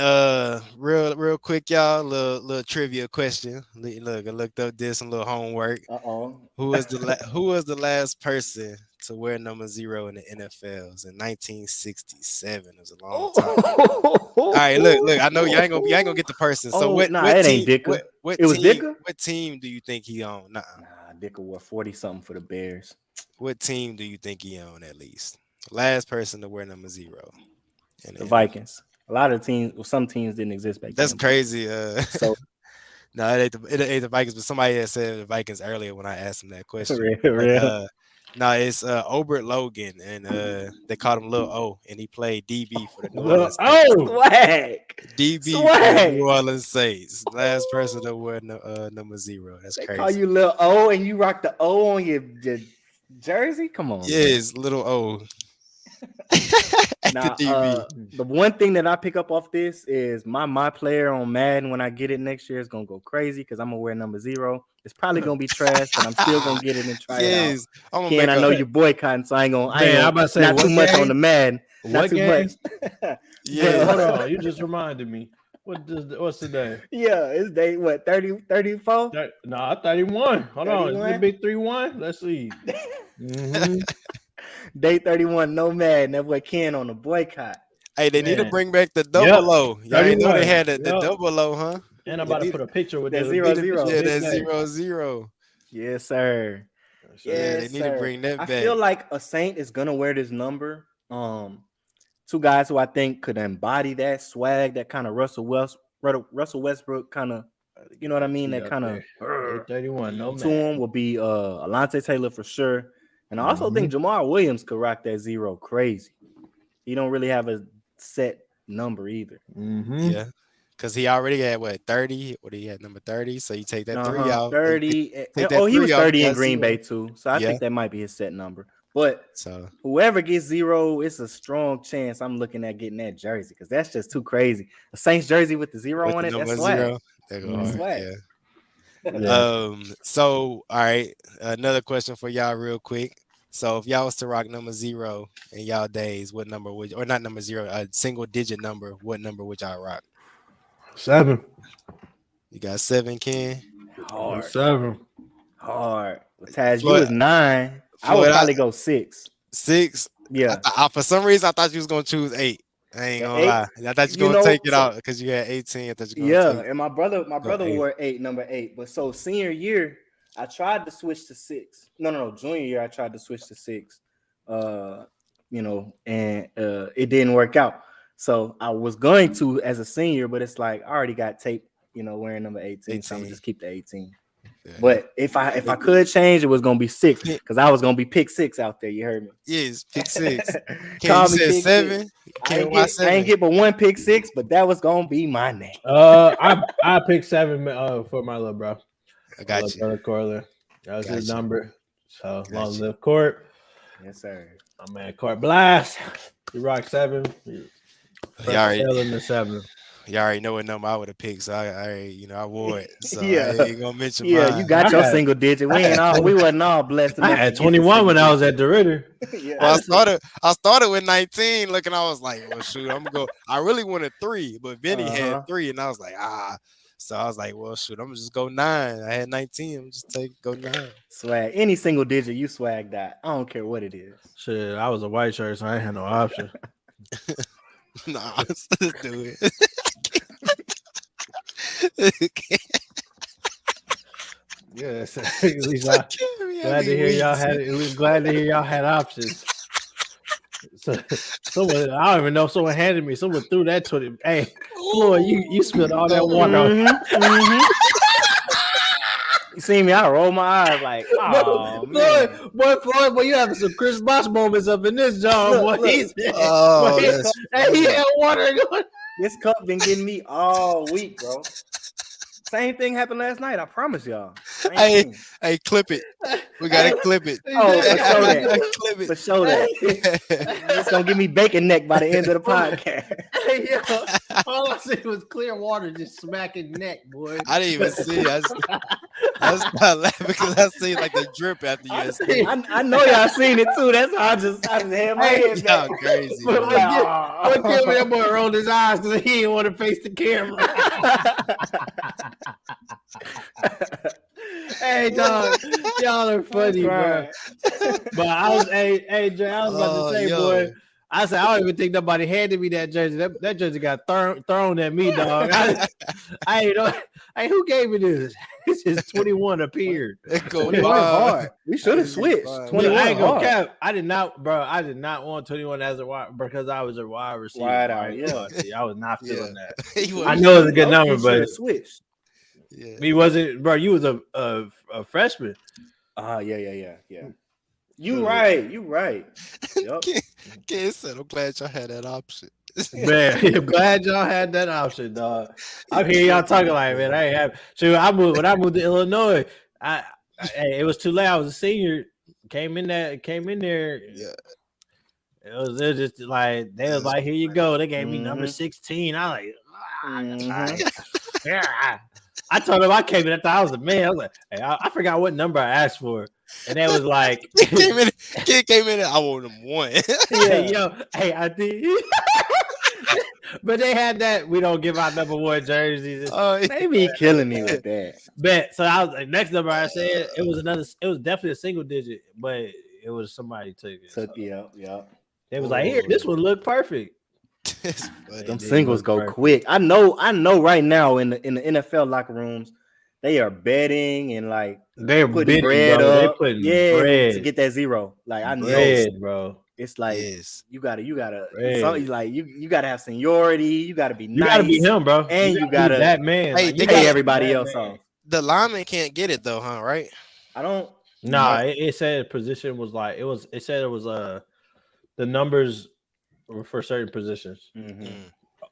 real quick, y'all, little trivia question. Look, I looked up this, some little homework. Uh-oh. Who was the last person to wear number 0 in the NFL? It was in 1967. It was a long time. All right, look. I know you ain't gonna get the person. So what it team? Ain't Dicker. What it was team? Dicker? What team do you think he owned? Nah, Dicker wore 40-something for the Bears. What team do you think he owned at least? Last person to wear number 0. The Vikings. A lot of teams, some teams didn't exist back then. That's crazy. So no, it ain't the Vikings, but somebody had said the Vikings earlier when I asked him that question. Real. No, it's Obert Logan, and they called him Lil O, and he played DB for the New Orleans Saints. Swag. DB for the New Orleans Saints. Last person to wear number 0. That's crazy. Call you Lil O, and you rock the O on your jersey? Come on. Yes, man. Little O. Now, the one thing that I pick up off this is my player on Madden. When I get it next year, is gonna go crazy because I'm gonna wear number 0. It's probably gonna be trash, but I'm still gonna get it and try it out. Ken, I know you're boycotting, so I ain't gonna. I'm about to say not too much on the Madden. Not too much. Yeah, hold on. You just reminded me. What's the day? Yeah, it's day what 30, 34? Nah, 31. Hold 31? On, it's big 3-1. Let's see. Day 31, no Madden. That boy Ken on the boycott. Hey, they need to bring back the double O. Y'all ain't know they had the double O, huh? And I'm about to put a picture with that 0-0. Yeah, that 0-0. Yes, sir. Yeah, they need to bring that back. I feel like a Saint is gonna wear this number. Two guys who I think could embody that swag, that kind of Russell Westbrook kind of, you know what I mean? That kind of 31. No to him will be Alontae Taylor for sure. And I also think Jamar Williams could rock that 0 crazy. He don't really have a set number either. Yeah, because he already had 30. What he had number 30. So you take that 3 out. 30. He was 30 in Green Bay too. So I think that might be his set number. But whoever gets 0, it's a strong chance I'm looking at getting that jersey because that's just too crazy. A Saints jersey with the 0 on it. That's swag. Yeah. So all right, another question for y'all real quick. So if y'all was to rock number 0 in y'all days, what number would, or not number 0, a single digit number, what number would y'all rock? 7. You got 7, Ken? Hard. 7. Hard. Taz, you was 9. I would probably go 6. 6? Yeah. I for some reason I thought you was gonna choose 8. I ain't gonna lie. I thought you were gonna take it out because you had 18. I thought you were gonna take and my brother wore 8, number 8. But so senior year, I tried to switch to 6. No, junior year I tried to switch to 6. And it didn't work out. So I was going to as a senior, but it's like I already got tape, wearing number 18. So I'm gonna just keep the 18. Yeah. But if I could change, it was gonna be 6 because I was gonna be pick 6 out there. You heard me? Yes, pick 6. You said 7. I ain't get but one pick 6, but that was gonna be my name. I picked 7 for my little bro. I got you. Brother Corley. That was his number. So long live Court. Yes, sir. My man Court Blast. He rocked 7. You already know what number I would have picked, so I wore it. So yeah, I ain't gonna mention mine. You got your single digit. We wasn't all blessed. I had 21 when I was at the Ritter. Well, I started with 19. Looking, I was like, well, shoot, I'm gonna go. I really wanted 3, but Benny had 3, and I was like, So I was like, well, shoot, I'm gonna just go 9. I had 19. I'm just go 9. Swag. Any single digit you swagged that. I don't care what it is. Shit, I was a white shirt, so I ain't had no option. Nah, let's do it. Yes, at least glad to hear y'all had options. So someone, I don't even know if someone handed me. Someone threw that to him. Hey, Floyd, you spilled all that water. You see me? I roll my eyes like, oh man. Floyd, you having some Chris Bosh moments up in this job. He had water going. This cup been getting me all week, bro. Same thing happened last night. I promise y'all. Hey, clip it. We gotta clip it. Oh, for sure that. It's gonna give me bacon neck by the end of the podcast. All I see was clear water just smacking neck, boy. I didn't even see it. I was not laughing because I see like the drip after you. I know y'all seen it too. That's how I just had my head back. Y'all crazy. That boy rolled his eyes because he didn't want to face the camera. Hey, dog, y'all are funny, bro. But I was, hey, Jay, I was about to say, boy. I said, I don't even think nobody handed me that jersey. That jersey got thrown at me, dog. Who gave me this? This is 21 appeared. 21 hard. We should have switched. 21 I ain't gonna hard. cap. I did not want 21 as a wide because I was a wide receiver. Wide out, yeah. I was not feeling that. I know it's a good number, but switched. Yeah. He wasn't, bro. You was a freshman. Yeah. You right. Yep. Ken said, I'm glad y'all had that option. Man, I'm glad y'all had that option, dog. I hear y'all talking like, man, I ain't have. So when I moved to Illinois, it was too late. I was a senior. Came in there. Yeah. It was just like they was like, here you go. They gave me number 16. I like, yeah. I told him I came in. I thought I was a man. I was like, hey, I forgot what number I asked for, and that was like, Kid came in. I want him 1. Hey, I did. But they had that. We don't give out number 1 jerseys. They be killing me with that. Bet. So I was like, next number I said it was definitely a single digit, but it was somebody took it. Yeah. They was like, here, this one look perfect. Them singles go quick. I know right now in the NFL locker rooms, they are betting and like they're putting bread up. Bread to get that 0. Like I know, bro. It's like you gotta like you gotta have seniority. You gotta be nice. You gotta be him, bro. And you gotta that man. Hey, like, pay everybody else off. The lineman can't get it though, huh? Right? I don't. Nah, it said position was like it was. It said it was the numbers were for certain positions.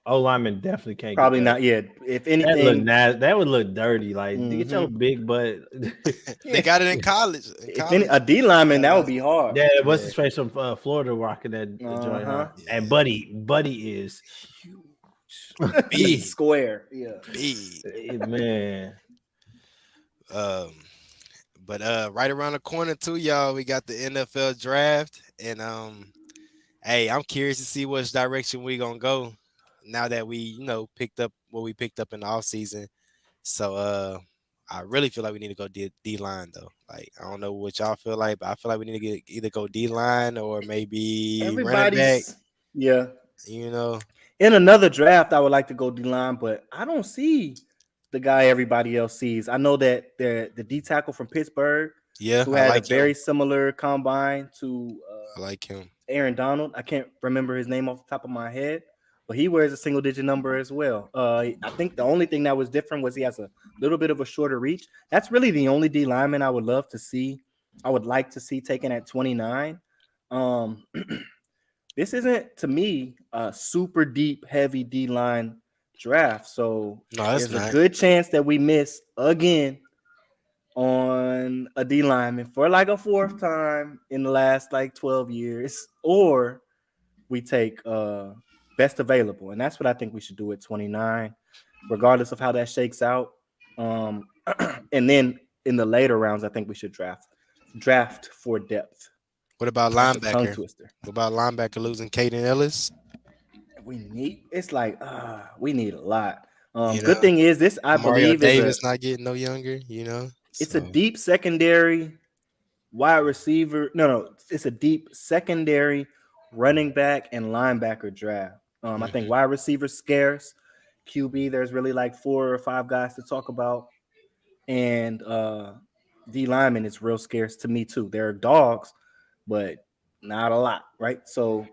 O lineman definitely can't. Probably not. Yeah. If anything, that would look dirty. Like get your big butt. They got it in college. A D lineman, that would be hard. Yeah, what's his face from Florida rocking that joint? Huh? And Buddy is huge. Big square. Yeah. Big. Man. But right around the corner too, y'all, we got the NFL draft, and hey, I'm curious to see which direction we gonna go now that we, picked up what we picked up in the offseason. So I really feel like we need to go D line though. Like I don't know what y'all feel like, but I feel like we need to either go D line or maybe running back. Yeah. In another draft, I would like to go D line, but I don't see the guy everybody else sees. I know that the D tackle from Pittsburgh, who had a very similar combine to I like him. Aaron Donald. I can't remember his name off the top of my head, but he wears a single digit number as well. I think the only thing that was different was he has a little bit of a shorter reach. That's really the only D lineman I would love to see. I would like to see taken at 29. This isn't, to me, a super deep, heavy D line draft. So there's a good chance that we miss again on a D lineman for like a 4th time in the last like 12 years, or we take best available. And that's what I think we should do at 29, regardless of how that shakes out. And then in the later rounds, I think we should draft for depth. What about linebacker? What about linebacker losing Caden Ellis? We need a lot. Good thing is this, I believe, Davis not getting no younger, It's a deep secondary wide receiver. No, it's a deep secondary running back and linebacker draft. I think wide receiver scarce. QB, there's really like 4 or 5 guys to talk about. And D lineman is real scarce to me too. There are dogs, but not a lot, right? So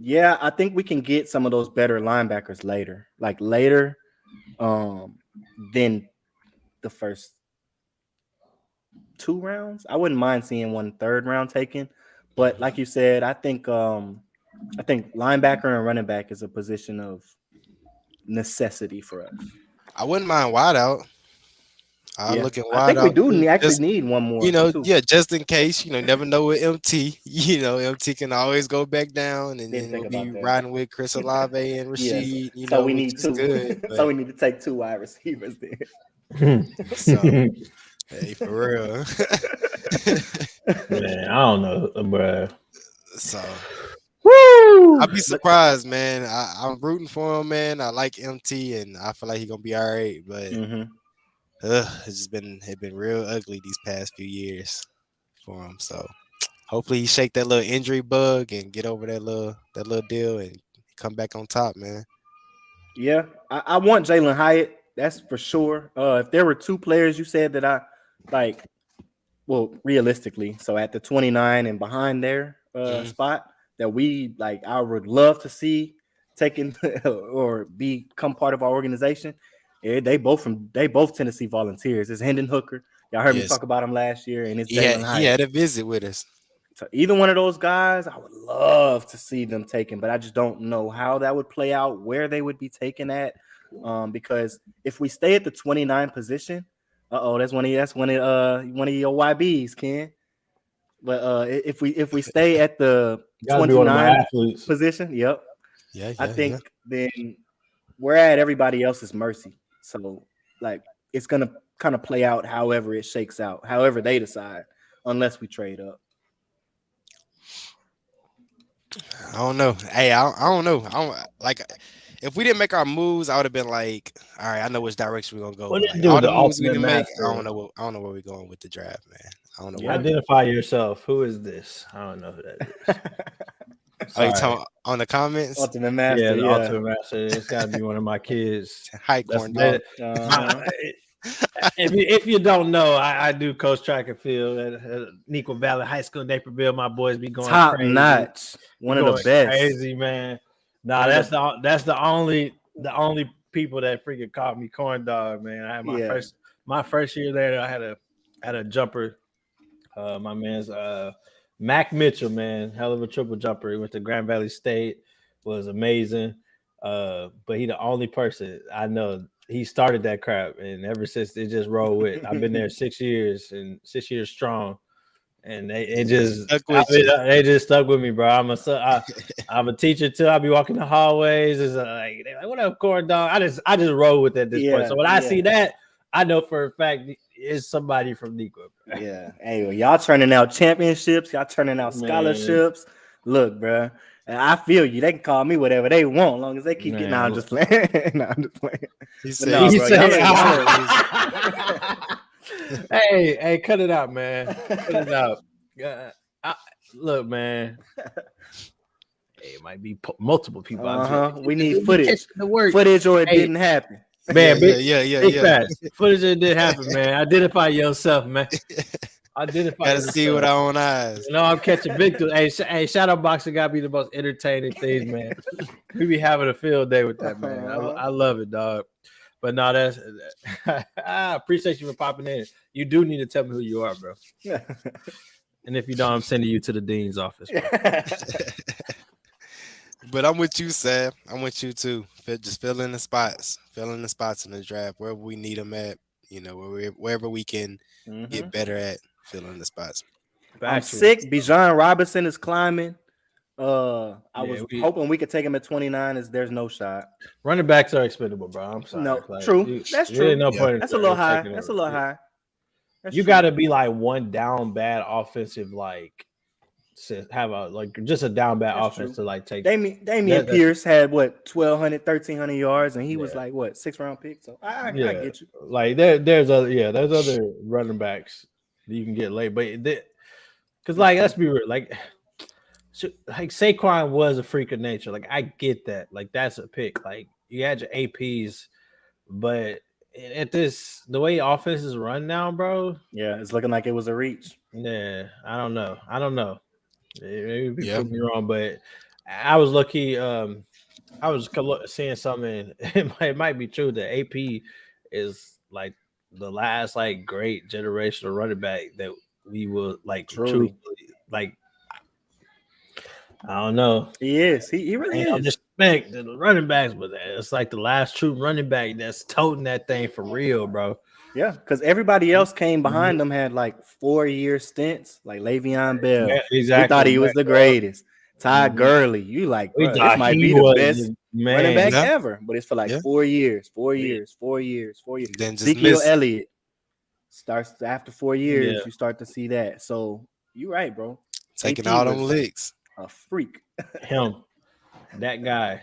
yeah, I think we can get some of those better linebackers later than the first 2 rounds. I wouldn't mind seeing 1 3rd round taken, but like you said, I think linebacker and running back is a position of necessity for us. I wouldn't mind wide out. I'm looking wide out. I think we do need one more. Just in case. Never know with MT. MT can always go back down, and then we'll be riding with Chris Olave and Rashid. So we need 2. Good, so we need to take 2 wide receivers there. So, hey, for real. Man, I don't know, bro. So, woo! I'd be surprised, man. I'm rooting for him, man. I like MT, and I feel like he's gonna be all right. But It's been real ugly these past few years for him. So hopefully he shake that little injury bug and get over that little deal and come back on top, man. Yeah, I want Jalen Hyatt. That's for sure. If there were two players you said that I like, well, realistically, so at the 29 and behind their spot that we like, I would love to see taken or become part of our organization. Yeah, they both Tennessee Volunteers. It's Hendon Hooker. Y'all heard me talk about him last year, and it's Jalen Hyatt. He had a visit with us. So either one of those guys, I would love to see them taken, but I just don't know how that would play out, where they would be taken at. Because if we stay at the 29 position, that's one of your YBs, Ken. But if we stay at the 29 position, yep. Yeah, I think then we're at everybody else's mercy. So like it's gonna kind of play out however it shakes out, however they decide, unless we trade up. I don't know. Hey, I don't know. If we didn't make our moves, I would have been like, all right, I know which direction we're gonna go. Like, all the moves we didn't make, I don't know where we're going with the draft, man. I don't know. Identify yourself. Who is this? I don't know who that is. Are you talking on the comments? Ultimate Master. Yeah, Ultimate Master. It's got to be one of my kids. Hi, corn dog. If you don't know, I do coach track and field at Neuqua Valley High School in Naperville. My boys be going top crazy. Notch, one of the best. Crazy, man. Nah, that's the only people that freaking called me corn dog, man. I had my first year there. I had a jumper. My man's Mac Mitchell, man, hell of a triple jumper. He went to Grand Valley State, was amazing. But he the only person I know. He started that crap, and ever since it just rolled with. I've been there 6 years and 6 years strong, and they just stuck with me, bro. I'm a teacher too. I'll be walking the hallways. It's like, they're like, what up, corn dog? I just roll with it at this point. So when I see that, I know for a fact it's somebody from Neuqua. Yeah, hey, y'all turning out championships. Y'all turning out scholarships. Look, bro. And I feel you. They can call me whatever they want, as long as they keep getting. I'm just playing. I'm just playing. He said, hey, cut it out, man. Cut it out. Look, man. Hey, it might be multiple people. We need footage. Footage, or it didn't happen. Man, yeah. Footage, it didn't happen, man. Identify yourself, man. Gotta see with our own eyes. You know, I'm catching victims. Hey, shadow boxing gotta be the most entertaining things, man. We be having a field day with that, man. I love it, dog. But no, I appreciate you for popping in. You do need to tell me who you are, bro. And if you don't, I'm sending you to the dean's office. But I'm with you, Sam. I'm with you too. Just fill in the spots in the draft wherever we need them at. You know, wherever we can get better at filling the spots. I'm sick. Bijan Robinson is climbing. I was hoping we could take him at 29. There's no shot. Running backs are expendable, bro. I'm sorry. No, true. That's true. That's a little high. That's a little high. You got to be like one down bad offensive, like to have just a down bad offense to like take. Damian Pierce had 1,200, 1,300 yards, and he was like 6th-round pick. So I get you. Like there's other running backs that you can get late, but because let's be real, like Saquon was a freak of nature. Like I get that. Like that's a pick. Like you had your APs, but at the way offense is run now, bro. Yeah, it's looking like it was a reach. Yeah, I don't know. Maybe put me wrong, but I was lucky. I was seeing something. It might be true that AP is like the last like great generational running back that we will like truly like. I don't know. He is. He really is. Respect the running backs, but it's like the last true running back that's toting that thing for real, bro. Yeah, because everybody else came behind them had like 4-year stints, like Le'Veon Bell. Yeah, exactly. We thought he was the greatest. Todd Gurley, you like, bro, this might be the best running back ever, but it's for like 4 years. Then Ezekiel Elliott starts after 4 years. You start to see that. So you're right, bro. Taking all them licks. A freak. Him, that guy.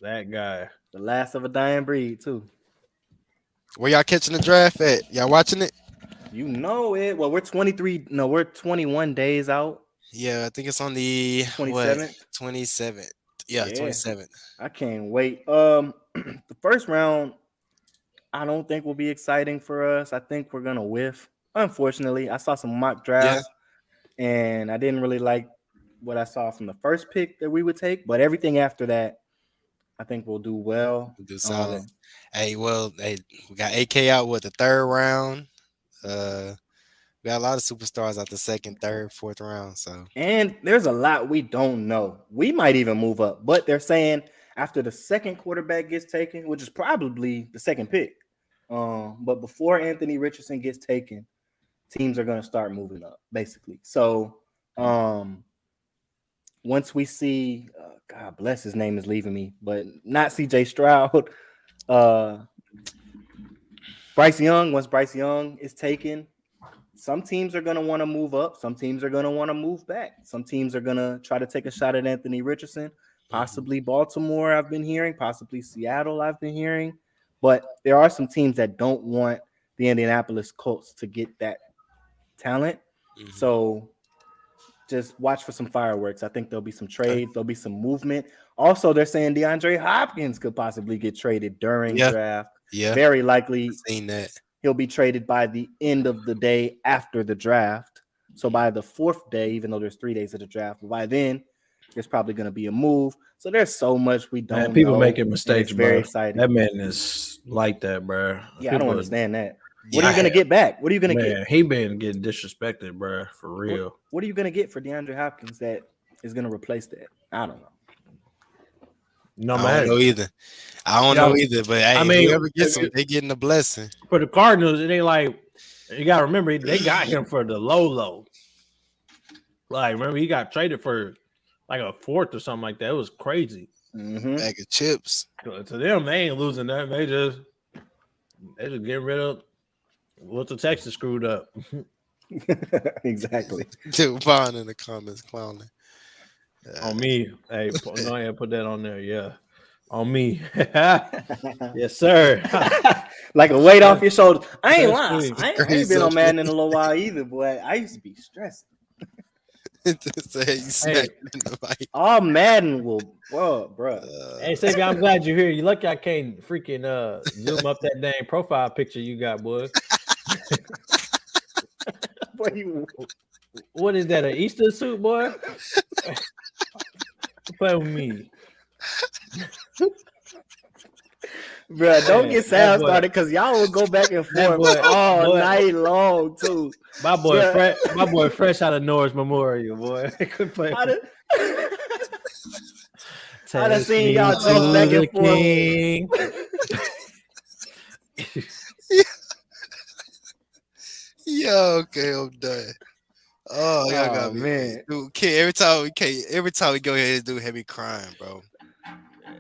The last of a dying breed too. Where y'all catching the draft at? Y'all watching it? You know it. Well, we're 23. No, we're 21 days out. Yeah, I think it's on the 27th. 27th. Yeah, Yeah, 27th. I can't wait. The first round, I don't think will be exciting for us. I think we're gonna whiff. Unfortunately, I saw some mock drafts, and I didn't really like what I saw from the first pick that we would take. But everything after that, I think we'll do well. Do solid. We got AK out with the third round. We got a lot of superstars out the second, third, fourth round. So And there's a lot we don't know. We might even move up, but they're saying after the second quarterback gets taken, which is probably the second pick, but before Anthony Richardson gets taken, teams are going to start moving up, basically. So once we see, God bless, his name is leaving me, but not CJ Stroud, Bryce Young. Once Bryce Young is taken, some teams are going to want to move up. Some teams are going to want to move back. Some teams are going to try to take a shot at Anthony Richardson, possibly Baltimore, I've been hearing, possibly Seattle, I've been hearing. But there are some teams that don't want the Indianapolis Colts to get that talent. So just watch for some fireworks. I think there'll be some trades. There'll be some movement. Also, they're saying DeAndre Hopkins could possibly get traded during draft. Yeah. Very likely. Seen that. He'll be traded by the end of the day after the draft. So by the fourth day, even though there's 3 days of the draft, by then there's probably going to be a move. So there's so much we don't know. People making mistakes, it's bro. very exciting. That man is like that, bro. Yeah, I don't understand that. What are you going to get back? What are you going to get? He been getting disrespected, bro, for real. What are you going to get for DeAndre Hopkins that is going to replace that? I don't know. No, I don't know either. But hey, I mean, whoever gets him, they getting a blessing. For the Cardinals, it ain't like you gotta remember they got him for the low. Like, remember he got traded for like a fourth or something like that. It was crazy. Bag of chips. To them, they ain't losing that. They just getting rid of what the Texans screwed up. Exactly. Dude, Vaughn in the comments clowning. On me. Hey, go ahead and put that on there. Yeah. On me. Yes, sir. Like a weight off your shoulders. I ain't lying. I ain't been on Madden in a little while either, boy. I used to be stressing. All Madden will, bro. Hey, Xavier, I'm glad you're here. You lucky I can't freaking zoom up that dang profile picture you got, boy. What is that? An Easter suit, boy? Play with me. Bro, don't get Sam started because y'all will go back and forth all night long too. My boy, fresh out of Norris Memorial, boy. Could play. I done seen y'all talk back and forth. Yo, okay, I'm done. Oh, y'all got me, man. Dude, every time we go here, this dude had me crying, bro.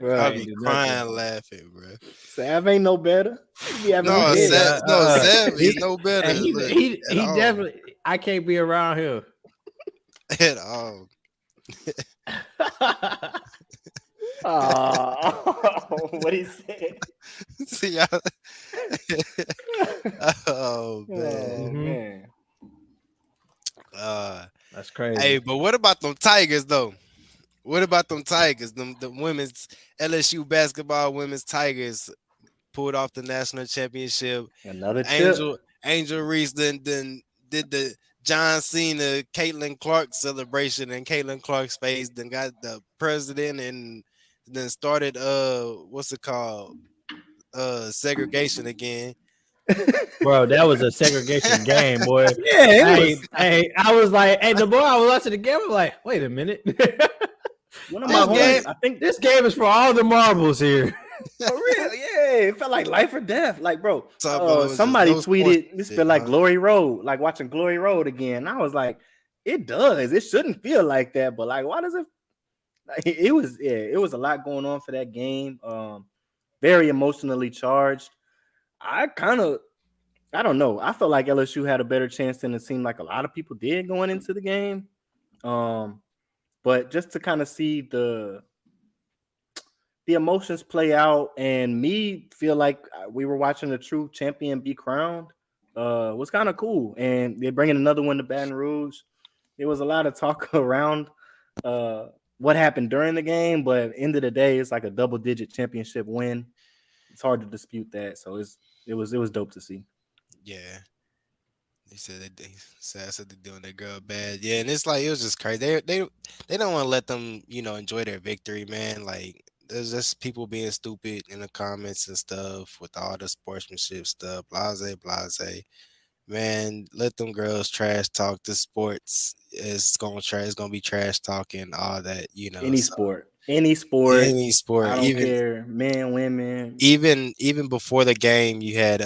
I be crying, laughing, bro. Sav ain't no better. Sam is no better. He definitely. I can't be around here at all. What he said. See y'all. Oh man. That's crazy. Hey, but what about them Tigers though? What about them Tigers? The women's LSU basketball women's Tigers pulled off the national championship. Another Angel Reese then did the John Cena Caitlin Clark celebration in Caitlin Clark's face. Then got the president and then started what's it called? Segregation again. Bro, that was a segregation game, boy. Yeah, I was like, the boy I was watching the game, I was like, wait a minute. One of my games, I think this game is for all the marbles here. For real, yeah. It felt like life or death. Like, bro, somebody tweeted, this feel like Glory Road, like watching Glory Road again. I was like, it does. It shouldn't feel like that, but like, why does it? Like, it was a lot going on for that game. Very emotionally charged. I don't know. I felt like LSU had a better chance than it seemed like a lot of people did going into the game. But just to kind of see the the emotions play out, and me feel like we were watching a true champion be crowned. Was kind of cool, and they're bringing another one to Baton Rouge. There was a lot of talk around what happened during the game, but at the end of the day, it's like a double-digit championship win. It's hard to dispute that. So it was dope to see. Yeah. They said they said they're doing their girl bad. Yeah, and it's like it was just crazy. They don't want to let them, enjoy their victory, man. Like there's just people being stupid in the comments and stuff with all the sportsmanship stuff, blase. Man, let them girls trash talk. The sports is gonna be trash talking, all that, Any so, sport. I don't care, men, women. Even before the game, you had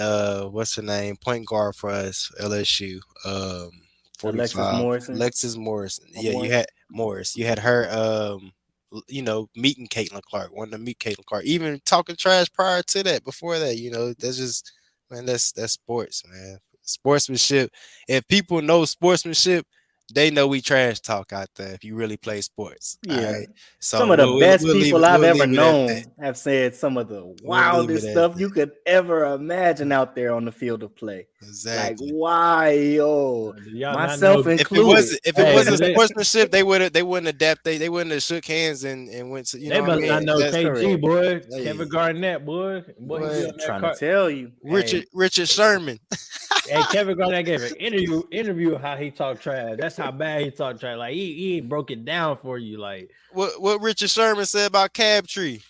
what's her name, point guard for us, LSU, 45, Alexis Morrison. Yeah, you had Morris. You had her, meeting Caitlin Clark. Wanted to meet Caitlin Clark. Even talking trash prior to that. Before that, that's just, man. That's sports, man. Sportsmanship. If people know sportsmanship, they know we trash talk out there if you really play sports. Yeah. Right? So some of the best people I've ever known have said some of the wildest stuff you could ever imagine out there on the field of play. Exactly. Like, why, yo? Myself included. If it wasn't sportsmanship, they wouldn't adapt. They wouldn't have shook hands and went to, They must not know KG, boy. Hey. Kevin Garnett, boy. Trying to tell you. Richard Sherman. Hey, Kevin Garnett gave an interview how he talked trash. That's how bad he talked trash. Like he ain't broke it down for you. Like what Richard Sherman said about Crabtree.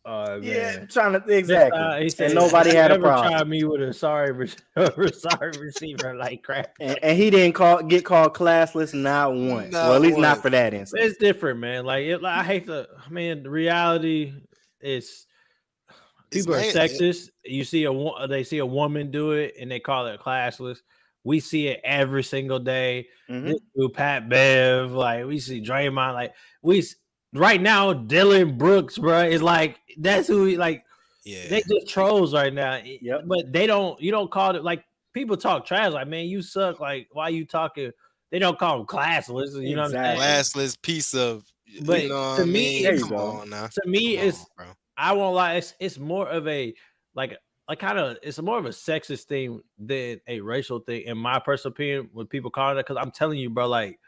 Yeah, trying to exactly. He said nobody had a problem. Tried me with a sorry receiver like crap, and he didn't get called classless not once. Well, at least not for that instance. It's different, man. I hate the the reality is. People are sexist. You see they see a woman do it and they call it classless. We see it every single day. This dude, Pat Bev, like we see Draymond, like right now Dylan Brooks, bro, is like that's who we like. Yeah, they just trolls right now. Yep. But you don't call it like people talk trash. Like, man, you suck. Like, why you talking? They don't call them classless. You know what I'm saying? Classless piece of. But to me, it's. I won't lie. It's more of a it's more of a sexist thing than a racial thing, in my personal opinion. When people call it, because I'm telling you, bro, like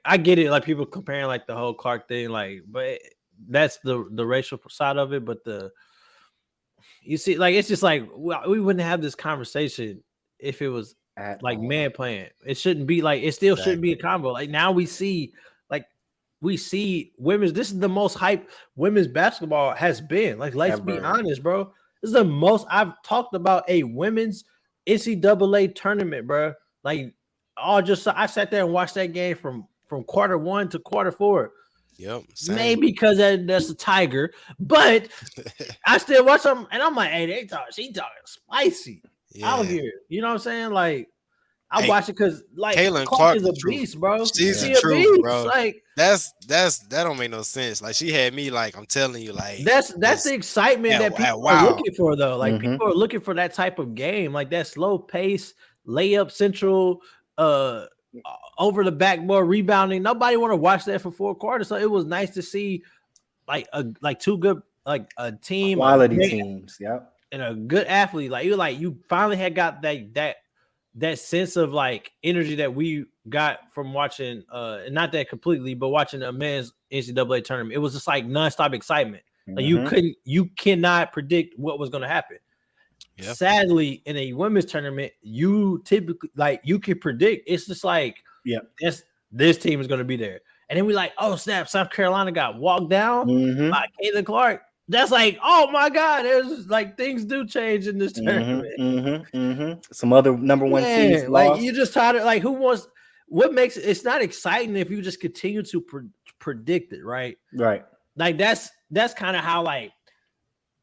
I get it. Like people comparing like the whole Clark thing, like, but that's the racial side of it. But you see, like it's just like we wouldn't have this conversation if it was like man playing. It shouldn't be like it still shouldn't be a combo. Like now we see women's. This is the most hype women's basketball has been. Like, let's be honest, bro. This is the most I've talked about a women's NCAA tournament, bro. Like, I sat there and watched that game from quarter 1 to quarter 4. Yep. Maybe because that's a Tiger, but I still watch them and I'm like, hey, she talking spicy out here. You know what I'm saying? Like. I watch it because like Caitlin Clark is a beast, bro. She's a truth, bro. Like that don't make no sense. Like she had me like I'm telling you, like that's the excitement that people are looking for, though. Like people are looking for that type of game, like that slow pace, layup central, over the backboard rebounding. Nobody want to watch that for 4 quarters. So it was nice to see like two good a team, quality teams, yeah, and a good athlete. You finally had got that sense of like energy that we got from watching, not that completely, but watching a men's NCAA tournament. It was just like nonstop excitement. Like you cannot predict what was going to happen. Yep. Sadly, in a women's tournament, you typically you can predict. It's just like, this team is going to be there, and then we like, oh snap, South Carolina got walked down by Caitlin Clark. That's like, oh my God, there's like things do change in this tournament. Some other number one seeds like you just tired of like what makes it's not exciting if you just continue to predict it, right? Right. Like that's kind of how like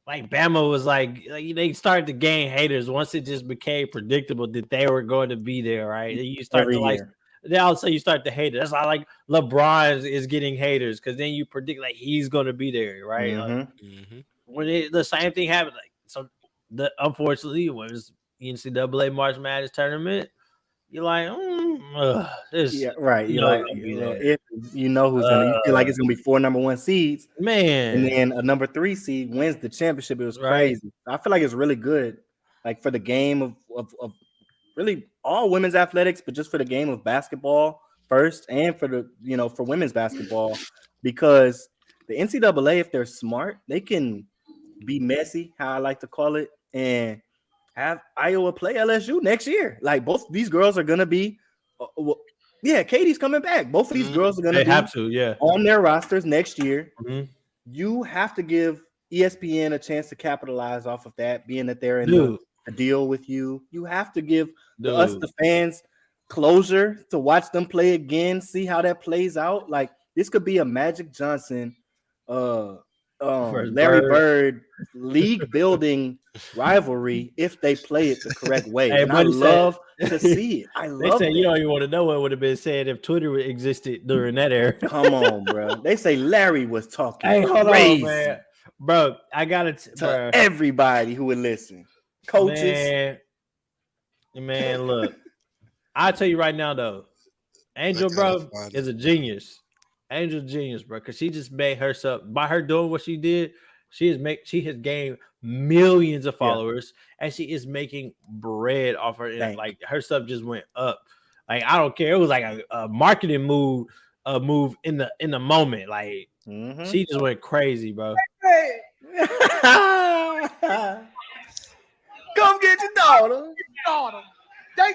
Bama was like they started to gain haters once it just became predictable that they were going to be there, right? You start to like. Then all of a sudden you start to hate it. That's why like LeBron is getting haters because then you predict like he's gonna be there, right? When the same thing happened, like so unfortunately it was NCAA March Madness tournament. you're like, yeah, right. You're like, if you know who's gonna, you feel like it's gonna be 4 number 1 seeds, man, and then a number 3 seed wins the championship. It was crazy. I feel like it's really good, like for the game of really all women's athletics, but just for the game of basketball first, and for the for women's basketball, because the NCAA, if they're smart, they can be messy, how I like to call it, and have Iowa play LSU next year. Like both these girls are gonna be, Katie's coming back. Both of these girls are gonna be on their rosters next year. Mm-hmm. You have to give ESPN a chance to capitalize off of that, being that they're in a deal with you. You have to give us, the fans, closure to watch them play again, see how that plays out. Like this could be a Magic Johnson, Larry Bird league building rivalry if they play it the correct way. Hey, and I love to see it. I love it. You don't even want to know what would have been said if Twitter existed during that era. Come on, bro. They say Larry was talking crazy. Hold on, man. Bro, I gotta tell everybody who would listen. Coaches. Man, look. I'll tell you right now though. Angel, bro, is a genius. Angel genius, bro, because she just made herself, by her doing what she did, she has gained millions of followers, and she is making bread off her. Like her stuff just went up. Like I don't care. It was like a marketing move in the moment. Like she just went crazy, bro. Hey. Come get your daughter. They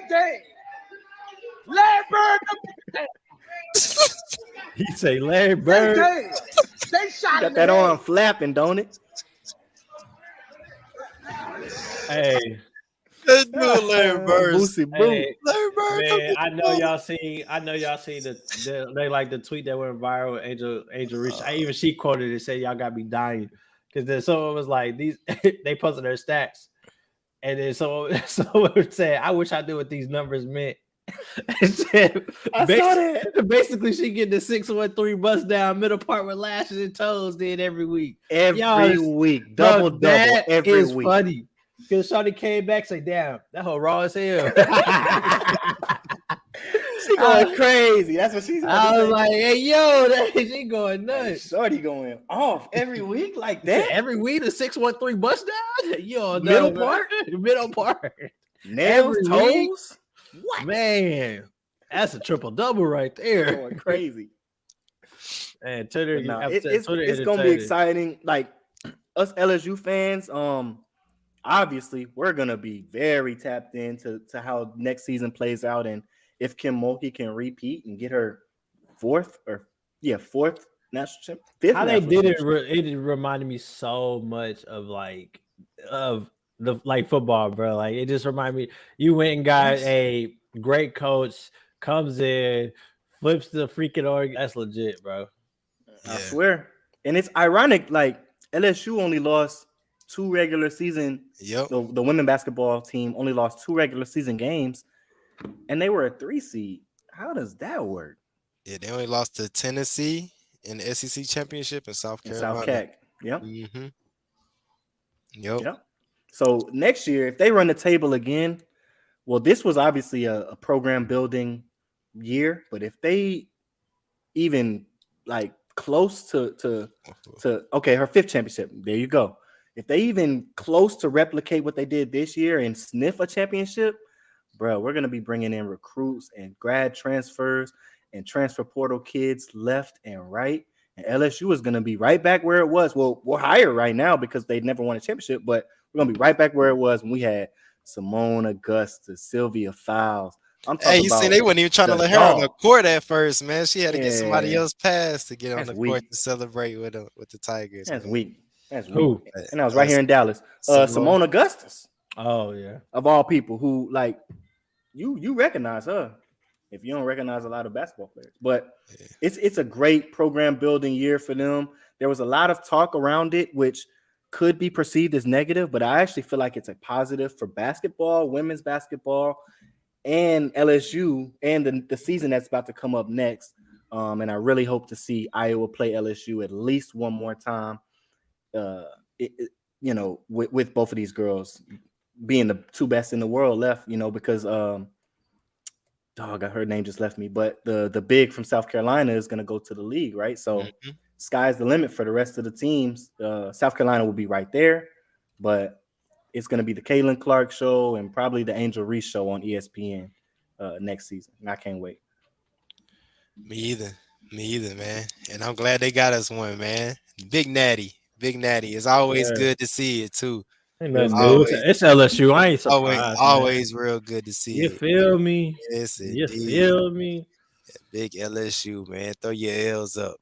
Larry Bird. He say Larry Bird. They shot got that on flapping, don't it? Hey, let's do Larry Bird. Hey, Larry Bird. Man, I know y'all see they like the tweet that went viral with Angel Reese. Even she quoted it and said y'all got me dying because then someone was like these they posted their stats and then someone said I wish I knew what these numbers meant. Said, basically, she get the 613 bust down middle part with lashes and toes did every week. Every week, double every week. Funny because Shawty came back say, "Damn, that whole raw as hell." She going crazy. That's what she's. I was like, "Hey, yo, she going nuts." Shorty going off every week like that. Every week, the 613 bust down. Yo, middle part, nails, toes. What, man? That's a triple double right there. Going crazy. And Twitter, it's gonna be exciting. Like us LSU fans, obviously we're gonna be very tapped into how next season plays out, and if Kim Mulkey can repeat and get her fourth national championship. How they did it, it reminded me so much of the football, bro. Like it just reminded me, you went and got a great coach, comes in, flips the freaking org. That's legit, bro. I swear. And it's ironic, like LSU only lost 2 regular season. Yep. The women basketball team only lost 2 regular season games, and they were a 3 seed. How does that work? Yeah, they only lost to Tennessee in the SEC championship in South Carolina. South Cac. Yep. Mm-hmm. Yep. So next year, if they run the table again, well, this was obviously a program building year, but if they even like close to her 5th championship, there you go. If they even close to replicate what they did this year and sniff a championship, bro, we're going to be bringing in recruits and grad transfers and transfer portal kids left and right. And LSU is going to be right back where it was. Well, we're higher right now because they never won a championship, but we're going to be right back where it was when we had Simone Augusta, Sylvia Fowles. You see, they weren't even trying to let her on the court at first, man. She had to get somebody else passed to get on the court to celebrate with the Tigers. That's weak. That's weak. And I was right here in Dallas. Simone Augustus. Oh, yeah. Of all people who, like, you recognize her if you don't recognize a lot of basketball players. But it's a great program building year for them. There was a lot of talk around it, which could be perceived as negative, but I actually feel like it's a positive for basketball, women's basketball, and LSU, and the season that's about to come up next. And I really hope to see Iowa play LSU at least one more time. With both of these girls being the 2 best in the world left, because dog, her name just left me, but the big from South Carolina is going to go to the league, right? So sky's the limit for the rest of the teams. South Carolina will be right there, but it's going to be the Caitlin Clark show and probably the Angel Reese show on ESPN next season. And I can't wait. Me either, man. And I'm glad they got us one, man. Big Natty. It's always good to see it too. It's LSU. I ain't surprised. Always real good to see you it. You feel me? Yes, you feel me? Big LSU, man. Throw your L's up.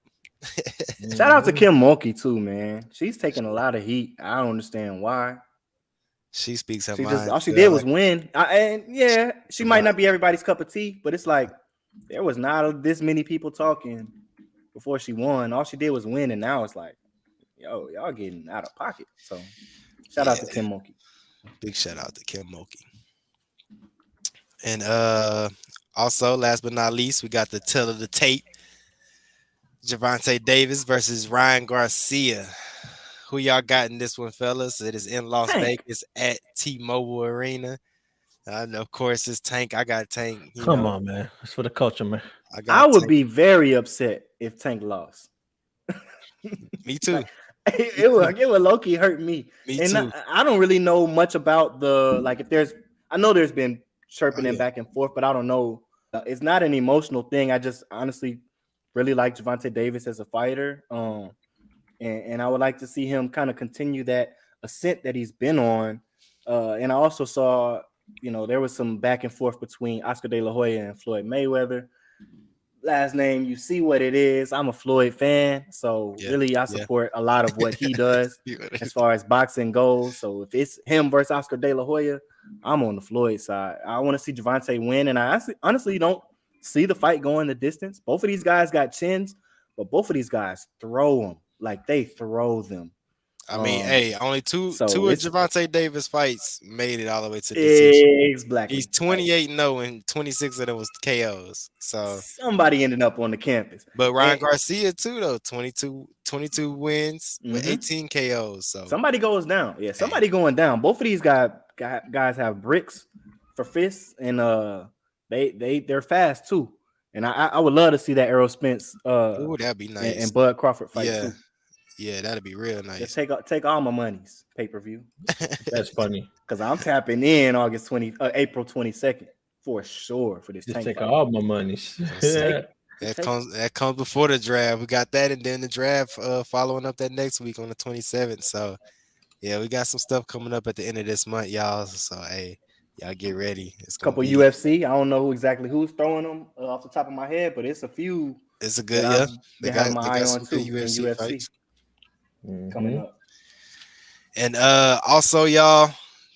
Shout out to Kim Mulkey too, man. She's taking a lot of heat. I don't understand why. She speaks her mind. All she did was win. She might not be everybody's cup of tea, but it's like there was not this many people talking before she won. All she did was win, and now it's like, yo, y'all getting out of pocket. So shout out to Kim Mulkey. Big shout out to Kim Mulkey. And also, last but not least, we got the tale of the tape. Gervonta Davis versus Ryan Garcia. Who y'all got in this one, fellas? It is in Las Vegas at T-Mobile Arena. And of course, it's Tank. I got Tank. Come on, man. It's for the culture, man. I would be very upset if Tank lost. Me too. It would low-key hurt me. Me too. I don't really know much about I know there's been chirping and back and forth, but I don't know. It's not an emotional thing. I just honestly really like Gervonta Davis as a fighter. And I would like to see him kind of continue that ascent that he's been on. And I also saw, there was some back and forth between Oscar De La Hoya and Floyd Mayweather. Last name, you see what it is. I'm a Floyd fan, so really I support a lot of what he does as far as boxing goes. So if it's him versus Oscar De La Hoya, I'm on the Floyd side. I want to see Gervonta win, and I honestly don't see the fight going the distance. Both of these guys got chins, but both of these guys throw them. Like they throw them. I mean, only two of Gervonta Davis fights made it all the way to the decision. He's 28-0 and 26 of them was KOs. So somebody ended up on the campus. But Ryan Garcia too, though, 22 wins with 18 KOs. So somebody goes down. Yeah, somebody going down. Both of these guys have bricks for fists, and they're fast too. And I would love to see that Errol Spence that'd be nice. And Bud Crawford fight too. Yeah, that'd be real nice. Just take all my monies pay-per-view. That's funny because I'm tapping in April 22nd for sure for this. Just take all my monies. That comes before the draft. We got that, and then the draft following up that next week on the 27th. So we got some stuff coming up at the end of this month, y'all. So y'all get ready. It's a couple UFC. I don't know who's throwing them off the top of my head, but it's a few. It's a good They got my eye on too. UFC fights. Coming up. And also, y'all,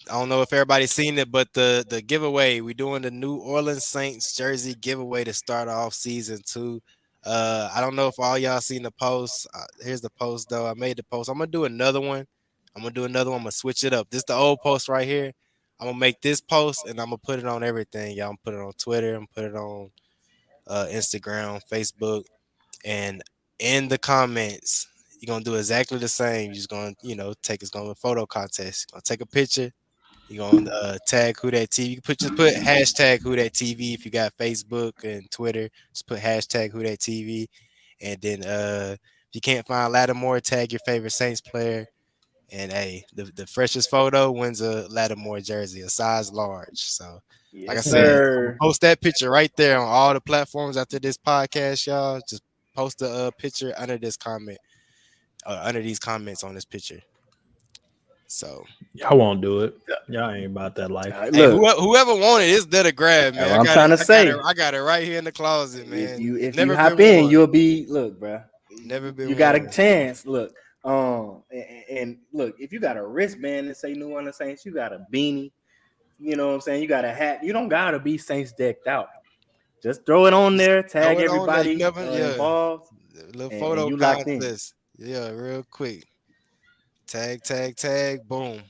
I don't know if everybody's seen it, but the giveaway, we're doing the New Orleans Saints jersey giveaway to start off season 2. I don't know if all y'all seen the post. Here's the post though. I made the post. I'm gonna do another one. I'm gonna switch it up. This is the old post right here. I'm gonna make this post and I'm gonna put it on everything. Y'all, I'm put it on Twitter. I'm put it on Instagram, Facebook, and in the comments. You're gonna do exactly the same. You're just gonna, it's gonna be a photo contest. You're gonna take a picture. You're gonna tag Who That TV. You can just put hashtag Who That TV if you got Facebook and Twitter. Just put hashtag Who That TV. And then if you can't find Lattimore, tag your favorite Saints player. And the freshest photo wins a Lattimore jersey, a size large. So like I said, post that picture right there on all the platforms after this podcast, y'all. Just post a picture under this comment. Under these comments on this picture. So y'all won't do it. Y'all ain't about that life. Whoever wanted it's there to grab, man. I'm trying to say I got it right here in the closet, man. If you hop in, you'll be bro. Never been. You got a chance. Look, and look, if you got a wristband that say New Orleans Saints, you got a beanie. You know what I'm saying? You got a hat. You don't gotta be Saints decked out. Just throw it on there. Tag everybody involved. A little photo contest. Yeah, real quick. Tag, boom.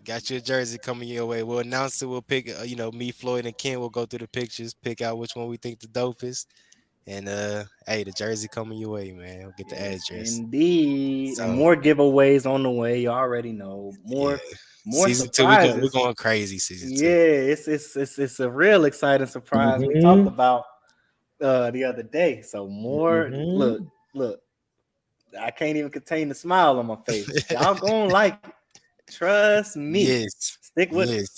Got your jersey coming your way. We'll announce it. We'll pick, me, Floyd, and Ken will go through the pictures, pick out which one we think the dopest. And, the jersey coming your way, man. We'll get the address. Indeed. So, and more giveaways on the way. You already know. More Season 2, we're going crazy. Season 2. Yeah, it's a real exciting surprise. We talked about the other day. So more. Look. I can't even contain the smile on my face. Y'all gonna like it. Trust me. Yes. Stick with it.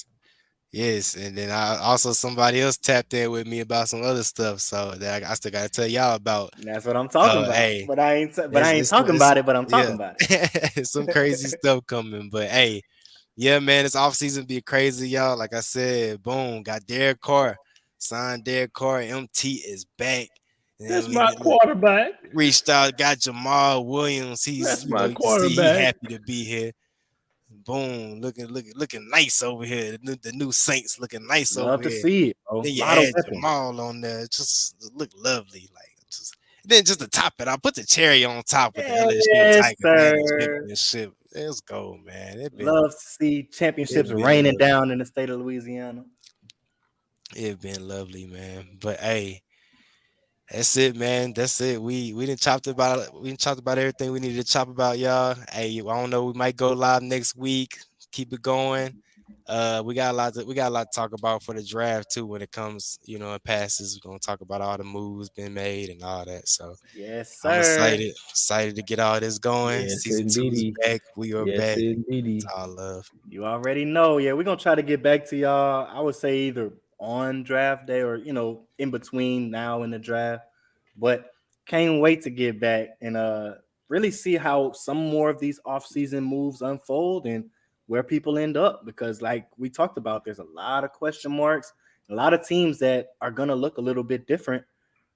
Yes. And then somebody else tapped in with me about some other stuff. So that I still gotta tell y'all about. That's what I'm talking about. Hey, but I ain't talking about it, but I'm talking about it. Some crazy stuff coming. But hey, yeah, man, this offseason be crazy, y'all. Like I said, boom, got Derek Carr. Signed Derek Carr. MT is back. That's my quarterback. Reached out, got Jamal Williams. He's my quarterback. He's happy to be here. Boom, looking nice over here. The new Saints looking nice over here. Love to see it. Bro. Then you had Jamal on there. Just look lovely. Then just to top it, I put the cherry on top of the LSU championship. Let's go, man. Love to see championships raining down in the state of Louisiana. It's been lovely, man. But hey. That's it, man. That's it. We didn't chop about everything we needed to chop about, y'all. Hey, I don't know. We might go live next week. Keep it going. We got a lot to talk about for the draft too. When it comes, and passes, we're gonna talk about all the moves been made and all that. So yes, sir. I'm excited to get all this going. Yes, Season 2 is back. We are back. Indeed. It's all love. You already know. Yeah, we're gonna try to get back to y'all. I would say either on draft day or in between now and the draft, but can't wait to get back and really see how some more of these offseason moves unfold and where people end up, because like we talked about, there's a lot of question marks, a lot of teams that are gonna look a little bit different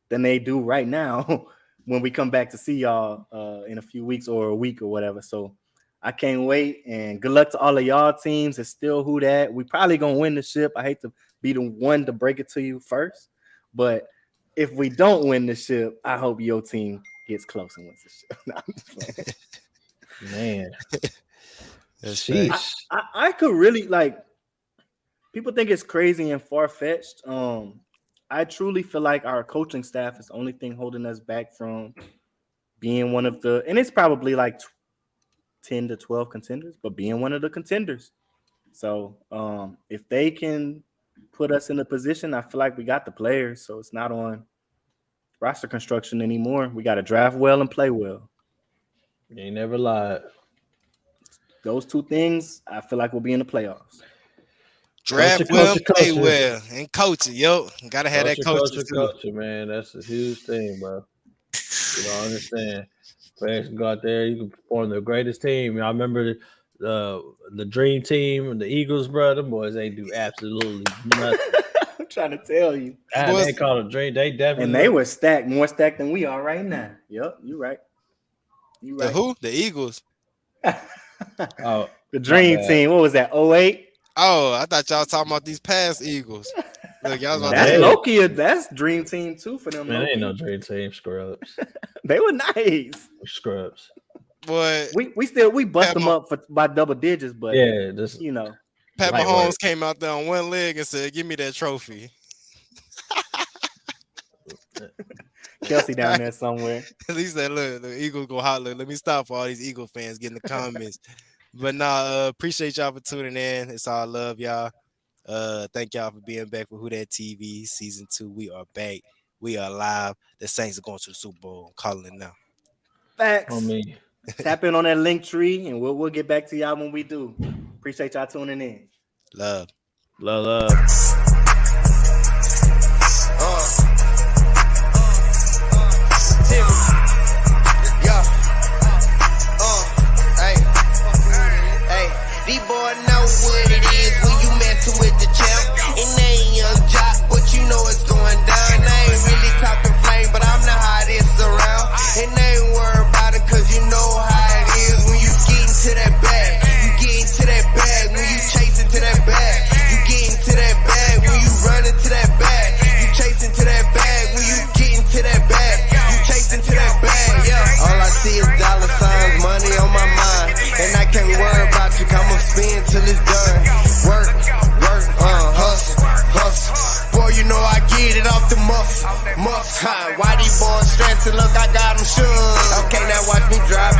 than they do right now when we come back to see y'all in a few weeks or a week or whatever. So I can't wait, and good luck to all of y'all teams. It's still who that. We probably gonna win the ship. I hate to be the one to break it to you first, but if we don't win the ship, I hope your team gets close and wins the ship. No, I'm just playing. Man, I could really people think it's crazy and far-fetched. I truly feel like our coaching staff is the only thing holding us back from being one of the, and it's probably like 10 to 12 contenders, but being one of the contenders. So if they can put us in a position, I feel like we got the players, so it's not on roster construction anymore. We got to draft well and play well. You ain't never lied. Those two things, I feel like we'll be in the playoffs. Draft well, play well, and coach it, yo. Gotta have that culture, man. That's a huge thing, bro. You don't understand. Players can go out there, you can perform the greatest team. I remember the dream team and the Eagles, bro. Them boys ain't do absolutely nothing. I'm trying to tell you. They call it a dream. They definitely, and they were stacked, more stacked than we are right now. Yep, you're right. You right. The who? The Eagles. Oh, the dream team. What was that? 08? Oh, I thought y'all talking about these past Eagles. Look, y'all was that's Loki. That's dream team too for them. Man, ain't no dream team. Scrubs. They were nice. Scrubs. But we bust them up by double digits, but yeah, Pat Mahomes came out there on one leg and said, "Give me that trophy." Kelsey down there somewhere. He said, "Look, the Eagles go holler. Let me stop for all these Eagle fans getting the comments." But appreciate y'all for tuning in. It's all love, y'all. Thank y'all for being back with Who That TV season 2. We are back. We are live. The Saints are going to the Super Bowl. I'm calling it now. Facts. On me. Tap in on that link tree, and we'll get back to y'all when we do. Appreciate y'all tuning in. Love. Love. These boys know what it is when you messing with the champ. And they ain't young jock, but you know it's going down. They ain't really talking flame, but I'm the hottest around. And they ain't worried about it, cause you know how it is when you get into that bag. You get into that bag when you chase into that bag. You get into that bag when you run into that bag. You chase into that bag when you get into that bag. You chase into that bag, yeah. All I see is dollar signs, money on my mind. And I can't worry about you, I'ma spin till it's done. Work, hustle. Boy, you know I get it off the muff. Why these boys stressing? Look, I got them shook. Okay, now watch me drive